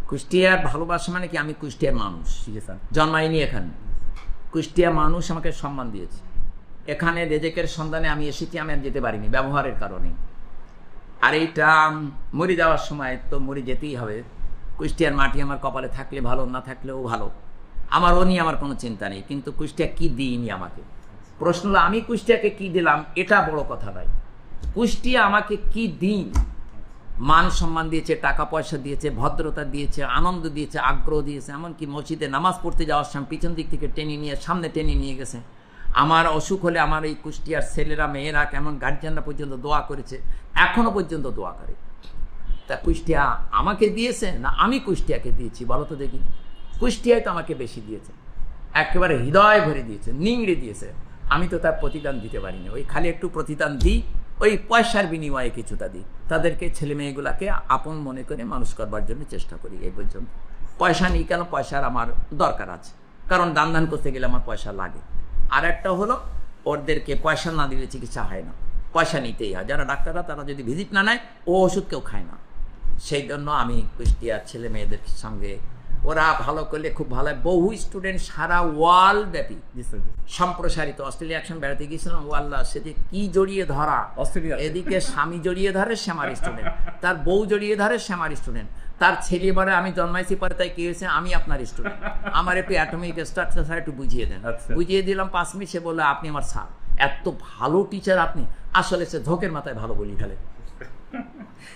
কুষ্টিয়ার ভালোবাসা মানে কি, আমি কুষ্টিয়ার মানুষ, ঠিক আছে স্যার, জন্মাইনি এখানে। কুষ্টিয়া মানুষ আমাকে সম্মান দিয়েছে, এখানে রেজেকের সন্ধানে আমি এসেছি, আমি আর যেতে পারিনি ব্যবহারের কারণে। আর এইটা মরি যাওয়ার সময় তো মরি যেতেই হবে। কুষ্টিয়ার মাটি আমার কপালে থাকলে ভালো, না থাকলেও ভালো, আমার ও নিয়ে আমার কোনো চিন্তা নেই। কিন্তু কুষ্টিয়া কি দিইনি আমাকে, প্রশ্ন হলো আমি কুষ্টিয়াকে কি দিলাম, এটা বড় কথা নয়। কুষ্টিয়া আমাকে কি দিন, মান সম্মান দিয়েছে, টাকা পয়সা দিয়েছে, ভদ্রতা দিয়েছে, আনন্দ দিয়েছে, আগ্রহ দিয়েছে। এমনকি মসজিদে নামাজ পড়তে যাওয়ার সময় পিছন দিক থেকে টেনে নিয়ে সামনে টেনে নিয়ে গেছে। আমার অসুখ হলে আমার এই কুষ্টিয়ার ছেলেরা মেয়েরা কেমন গার্জিয়ানরা পর্যন্ত দোয়া করেছে, এখনো পর্যন্ত দোয়া করে। তা কুষ্টিয়া আমাকে দিয়েছে না আমি কুষ্টিয়াকে দিয়েছি বলো তো দেখি? কুষ্টিয়ায় তো আমাকে বেশি দিয়েছে, একেবারে হৃদয় ভরে দিয়েছে, নিংড়ে দিয়েছে। আমি তো তার প্রতিদান দিতে পারিনি, ওই খালি একটু প্রতিদান দিই, ওই পয়সার বিনিময়ে কিছুটা দিই। তাদেরকে ছেলে মেয়েগুলাকে আপন মনে করে মানুষ করবার জন্য চেষ্টা করি। এই পর্যন্ত পয়সা নিই কেন, পয়সার আমার দরকার আছে, কারণ দান করতে গেলে আমার পয়সা লাগে। আর একটা হলো, ওদেরকে পয়সা না দিলে চিকিৎসা হয় না, পয়সা নিতেই হয়। যারা ডাক্তাররা তারা যদি ভিজিট না নেয় ও ওষুধ কেউ খায় না। সেই জন্য আমি কুষ্টিয়ার ছেলে মেয়েদের সঙ্গে, ওরা ভালো করলে খুব ভালো হয়। বহু স্টুডেন্ট সারা ওয়ার্ল্ড ব্যাপী সম্প্রসারিত। অস্ট্রেলিয়া একসঙ্গে বেড়াতে গিয়েছিলাম, ওয়াল্লাহ সেটি কি জড়িয়ে ধরা, অস্ট্রেলিয়া এদিকে স্বামী জড়িয়ে ধরে সে আমার স্টুডেন্ট, তার বউ জড়িয়ে ধরে সে আমার স্টুডেন্ট, তার ছেলে বলে আমি জন্মাইছি পরে তাই কি হয়েছে, আমি আপনার স্টুডেন্ট, আমার একটু অ্যাটমিক স্ট্রাকচার একটু বুঝিয়ে দেন। বুঝিয়ে দিলাম 5 মিনিট, সে বললো আপনি আমার স্যার, এত ভালো টিচার আপনি। আসলে সে ধোকের মাথায় ভালো বলি ফেলে।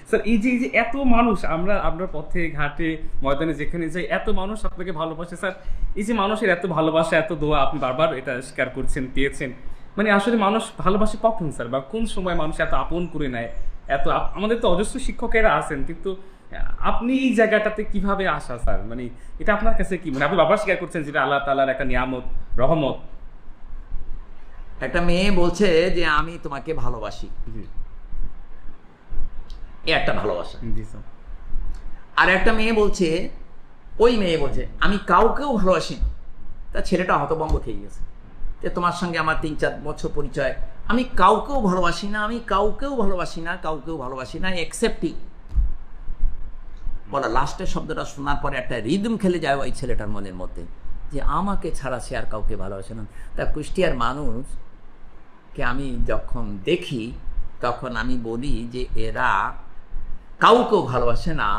স্যার, এই যে এত মানুষ, আমরা আপনার পথে ঘাটে ময়দানে যেখানে যাই, এত মানুষ আপনাকে ভালোবাসে স্যার। এই যে মানুষের এত ভালোবাসা, এত দোয়া, আপনি বারবার এটা স্বীকার করছেন, পেয়েছেন, মানে আসলে মানুষ ভালোবাসে কখন স্যার, বা কোন সময় মানুষ এত আপন করে নেয়? এত আমাদের তো অজস্র শিক্ষকেরা আছেন, কিন্তু আপনি এই জায়গাটাতে কিভাবে আসা স্যার, মানে এটা আপনার কাছে কি মানে? আপনি বারবার স্বীকার করছেন যেটা আল্লাহ তাআলার একটা নিয়ামত, রহমত। একটা মেয়ে বলছে যে আমি তোমাকে ভালোবাসি, একটা ভালোবাসা। আর একটা মেয়ে বলছে ওই মেয়ে বলছে আমি কাউকেও ভালোবাসি না। তা ছেলেটা হতভম্ব খেয়ে গেছে যে তোমার সঙ্গে আমার 3-4 বছর পরিচয়, আমি কাউকেও ভালোবাসি না, আমি কাউকেও ভালোবাসি না, কাউকেও ভালোবাসি না এক্সেপ্টিং বলা। লাস্টের শব্দটা শোনার পরে একটা রিদম খেলে যায় ওই ছেলেটার মনের মধ্যে যে আমাকে ছাড়া সে আর কাউকে ভালোবাসে না। তা কুষ্টিয়ার মানুষকে আমি যখন দেখি তখন আমি বলি যে এরা কাউকেও ভালোবাসে না,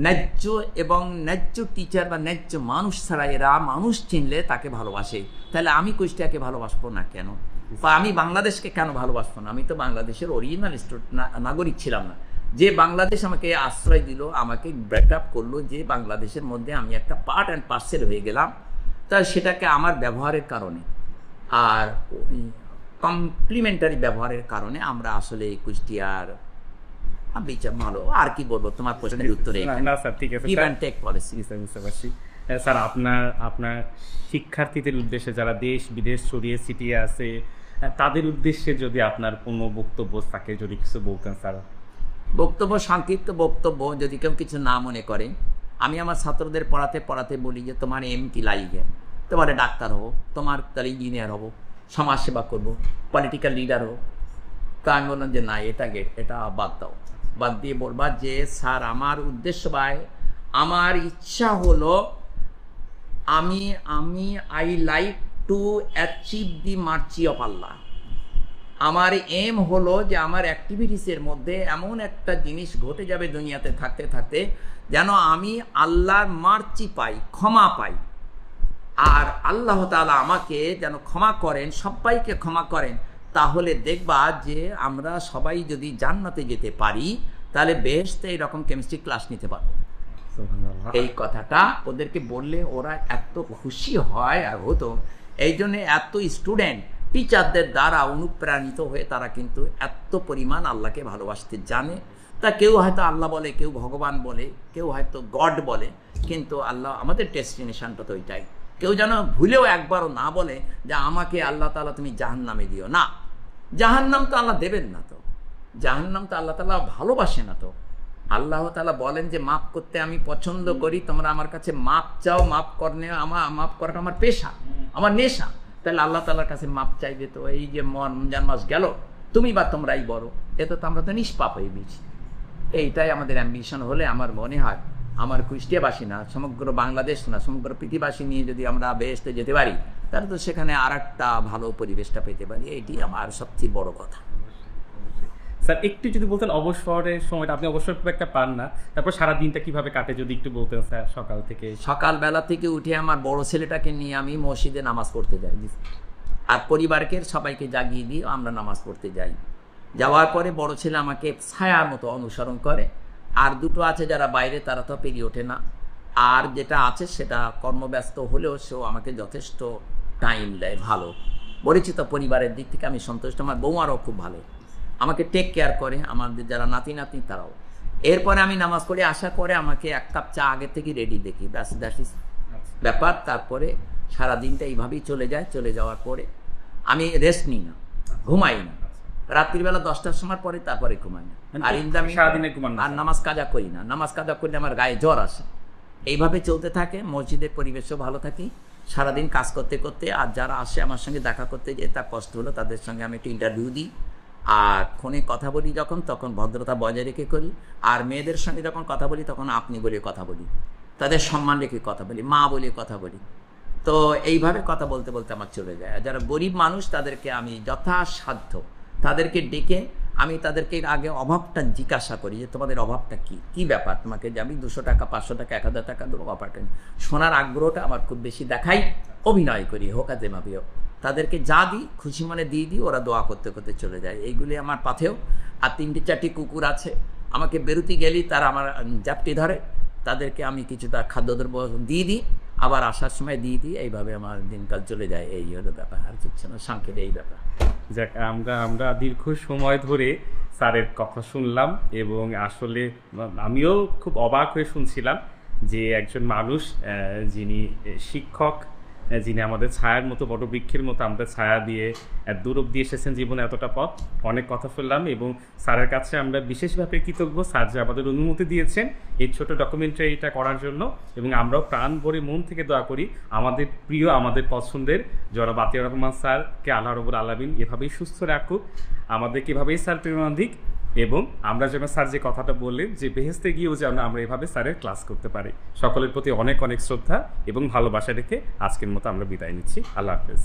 ন্যায্য এবং ন্যায্য টিচার বা ন্যায্য মানুষ ছাড়া এরা মানুষ চিনলে তাকে ভালোবাসে। তাহলে আমি কুষ্টিয়াকে ভালোবাসবো না কেন, বা আমি বাংলাদেশকে কেন ভালোবাসবো না? আমি তো বাংলাদেশের অরিজিনাল নাগরিক ছিলাম না। যে বাংলাদেশ আমাকে আশ্রয় দিল, আমাকে ব্রেকআপ করলো, যে বাংলাদেশের মধ্যে আমি একটা পার্ট অ্যান্ড পার্সেল হয়ে গেলাম, তা সেটাকে আমার ব্যবহারের কারণে আর কমপ্লিমেন্টারি ব্যবহারের কারণে আমরা আসলে কুষ্টিয়ার বিচার ভালো। আর কি বলবো তোমার প্রশ্নের উত্তরে? না স্যার, ঠিক আছে, গিভ অ্যান্ড টেক পলিসি। বুঝতে পারছি স্যার। আপনার শিক্ষার্থীদের উদ্দেশ্যে যারা দেশ বিদেশ ছড়িয়ে ছিটিয়ে আছে, তাদের উদ্দেশ্যে যদি আপনার কোনো বক্তব্য থাকে, যদি কিছু বলতেন স্যার। বক্তব্য সংক্ষিপ্ত বক্তব্য, যদি কেউ কিছু না মনে করে, আমি আমার ছাত্রদের পড়াতে পড়াতে বলি যে তোমার এম কি লাইফে, তোমার ডাক্তার হবো, তোমার তাহলে ইঞ্জিনিয়ার হবো, সমাজসেবা করবো, পলিটিক্যাল লিডার হবো। তা আমি বললাম যে না, এটা বাদ দাও, বাদ দিয়ে বলবা যে স্যার আমার উদ্দেশ্য ভাই, আমার ইচ্ছা হলো আমি I like to achieve the mercy of Allah. আমার এম হলো যে আমার অ্যাক্টিভিটিসের মধ্যে এমন একটা জিনিস ঘটে যাবে দুনিয়াতে থাকতে থাকতে যেন আমি আল্লাহর মার্চি পাই, ক্ষমা পাই। আর আল্লাহ তাআলা আমাকে যেন ক্ষমা করেন, সবাইকে ক্ষমা করেন। তাহলে দেখবা যে আমরা সবাই যদি জান্নাতে যেতে পারি, তাহলে বেহেশতে এরকম কেমিস্ট্রি ক্লাস নিতে পারবো। এই কথাটা ওদেরকে বললে ওরা এত খুশি হয় আর হতো। এই জন্য এত স্টুডেন্ট টিচারদের দ্বারা অনুপ্রাণিত হয়ে তারা কিন্তু এত পরিমাণ আল্লাহকে ভালোবাসতে জানে। তা কেউ হয়তো আল্লাহ বলে, কেউ ভগবান বলে, কেউ হয়তো গড বলে, কিন্তু আল্লাহ আমাদের ডেস্টিনেশনটা তো ওইটাই। কেউ যেন ভুলেও একবারও না বলে যে আমাকে আল্লাহ তাআলা তুমি জাহান্নামে দিও না। জাহান্নাম তো আল্লাহ দেবেন না, তো জাহান্নাম তো আল্লাহ তাআলা ভালোবাসে না। তো আল্লাহ তাআলা বলেন যে মাফ করতে আমি পছন্দ করি, তোমরা আমার কাছে মাপ চাও, মাফ করাটা আমার পেশা, আমার নেশা। তাহলে আল্লাহ তাআলার কাছে মাপ চাইবে তো এই যে রমজান মাস গেল, তুমি বা তোমরাই বড়, এতে তো আমরা তো নিষ্পাপ হয়ে গেছি। এইটাই আমাদের অ্যাম্বিশন হলে আমার মনে হয় আমার কুষ্টিয়াবাসী না, সমগ্র বাংলাদেশ না, সমগ্র পৃথিবীবাসী নিয়ে যদি আমরা বেহেশতে যেতে পারি, তাহলে তো সেখানে আর একটা ভালো পরিবেশটা পেতে পারি। এইটি আমার সবচেয়ে বড় কথা। স্যার একটু যদি বলতেন অবসরের সময়টা, আপনি অবসর খুব একটা পান না, তারপর সারা দিনটা কিভাবে কাটে যদি একটু বলতেন স্যার। সকালবেলা থেকে উঠে আমার বড় ছেলেটাকে নিয়ে আমি মসজিদে নামাজ পড়তে যাই, আর পরিবারকে সবাইকে জাগিয়ে দিয়ে আমরা নামাজ পড়তে যাই। যাওয়ার পরে বড় ছেলে আমাকে ছায়ার মতো অনুসরণ করে, আর দুটো আছে যারা বাইরে, তারা তো পেরিয়ে ওঠে না। আর যেটা আছে সেটা কর্মব্যস্ত হলেও সেও আমাকে যথেষ্ট টাইম দেয়, ভালো পরিচিত পরিবারের দিক থেকে আমি সন্তুষ্ট। আমার বৌমারও খুব ভালো, আমাকে টেক কেয়ার করে, আমাদের যারা নাতি নাতনি তারাও। এরপরে আমি নামাজ পড়ে আসার পরে আমাকে এক কাপ চা আগে থেকে রেডি দেখি, ব্যাস দ্যাট ইজ ব্যাপার। তারপরে সারাদিনটা এইভাবেই চলে যায়। চলে যাওয়ার পরে আমি রেস্ট নিই না, ঘুমাই না, রাত্রিবেলা 10টার সময় পরে তারপরে ঘুমাই না। আর ইনদামি আর নামাজ কাজা করি না, নামাজ কাজা করলে আমার গায়ে জ্বর আসে। এইভাবে চলতে থাকে, মসজিদের পরিবেশও ভালো থাকি সারাদিন কাজ করতে করতে। আর যারা আসে আমার সঙ্গে দেখা করতে যে তার কষ্ট হলো, তাদের সঙ্গে আমি একটু ইন্টারভিউ দিই। আর ফোনে কথা বলি যখন, তখন ভদ্রতা বজায় রেখে করি। আর মেয়েদের সঙ্গে যখন কথা বলি তখন আপনি বলে কথা বলি, তাদের সম্মান রেখে কথা বলি, মা বলে কথা বলি। তো এইভাবে কথা বলতে বলতে আমার চলে যায়। আর যারা গরিব মানুষ তাদেরকে আমি যথাসাধ্য তাদেরকে ডেকে আমি তাদেরকে আগে অভাবটা জিজ্ঞাসা করি যে তোমাদের অভাবটা কী ব্যাপার, তোমাকে যে আমি 200 টাকা 500 টাকা 1000 টাকা দেবো, ব্যাপারটা শোনার আগ্রহটা আমার খুব বেশি দেখাই, অভিনয় করি, হোকাতে মাপিও। তাদেরকে যা দিই খুশি মনে দিয়ে দিই, ওরা দোয়া করতে করতে চলে যায়। এইগুলি আমার পাথেও। আর 3-4টি কুকুর আছে, আমাকে বেরোতে গেলেই তারা আমার জাপটি ধরে, তাদেরকে আমি কিছুটা খাদ্যদ্রব্য দিয়ে দিই, আবার আসার সময় দিয়ে দিই। এইভাবে আমার দিনকাল চলে যায়। এই হলো ব্যাপার, আর কিছু না, সংক্ষেপে এই ব্যাপার। যাক, আমরা দীর্ঘ সময় ধরে স্যারের কথা শুনলাম এবং আসলে আমিও খুব অবাক হয়ে শুনছিলাম যে একজন মানুষ যিনি শিক্ষক, যিনি আমাদের ছায়ার মতো, বড় বৃক্ষের মতো আমাদের ছায়া দিয়ে দূর অব্দি এসেছেন জীবনে এতটা পথ। অনেক কথা বললাম এবং স্যারের কাছে আমরা বিশেষভাবে কৃতজ্ঞ, স্যার যে আমাদের অনুমতি দিয়েছেন এই ছোট ডকুমেন্টারিটা করার জন্য। এবং আমরাও প্রাণ ভরে মন থেকে দোয়া করি আমাদের প্রিয়, আমাদের পছন্দের জনাব আতিয়ার রহমান স্যারকে আল্লাহ রাব্বুল আলামিন এভাবেই সুস্থ রাখুক, আমাদেরকে এভাবেই স্যার প্রেরণা দিক, এবং আমরা যেন স্যার যে কথাটা বললেন যে বেহেস্তে গিয়েও যেন আমরা এভাবে স্যারের ক্লাস করতে পারি। সকলের প্রতি অনেক অনেক শ্রদ্ধা এবং ভালোবাসা রেখে আজকের মতো আমরা বিদায় নিচ্ছি। আল্লাহ হাফেজ।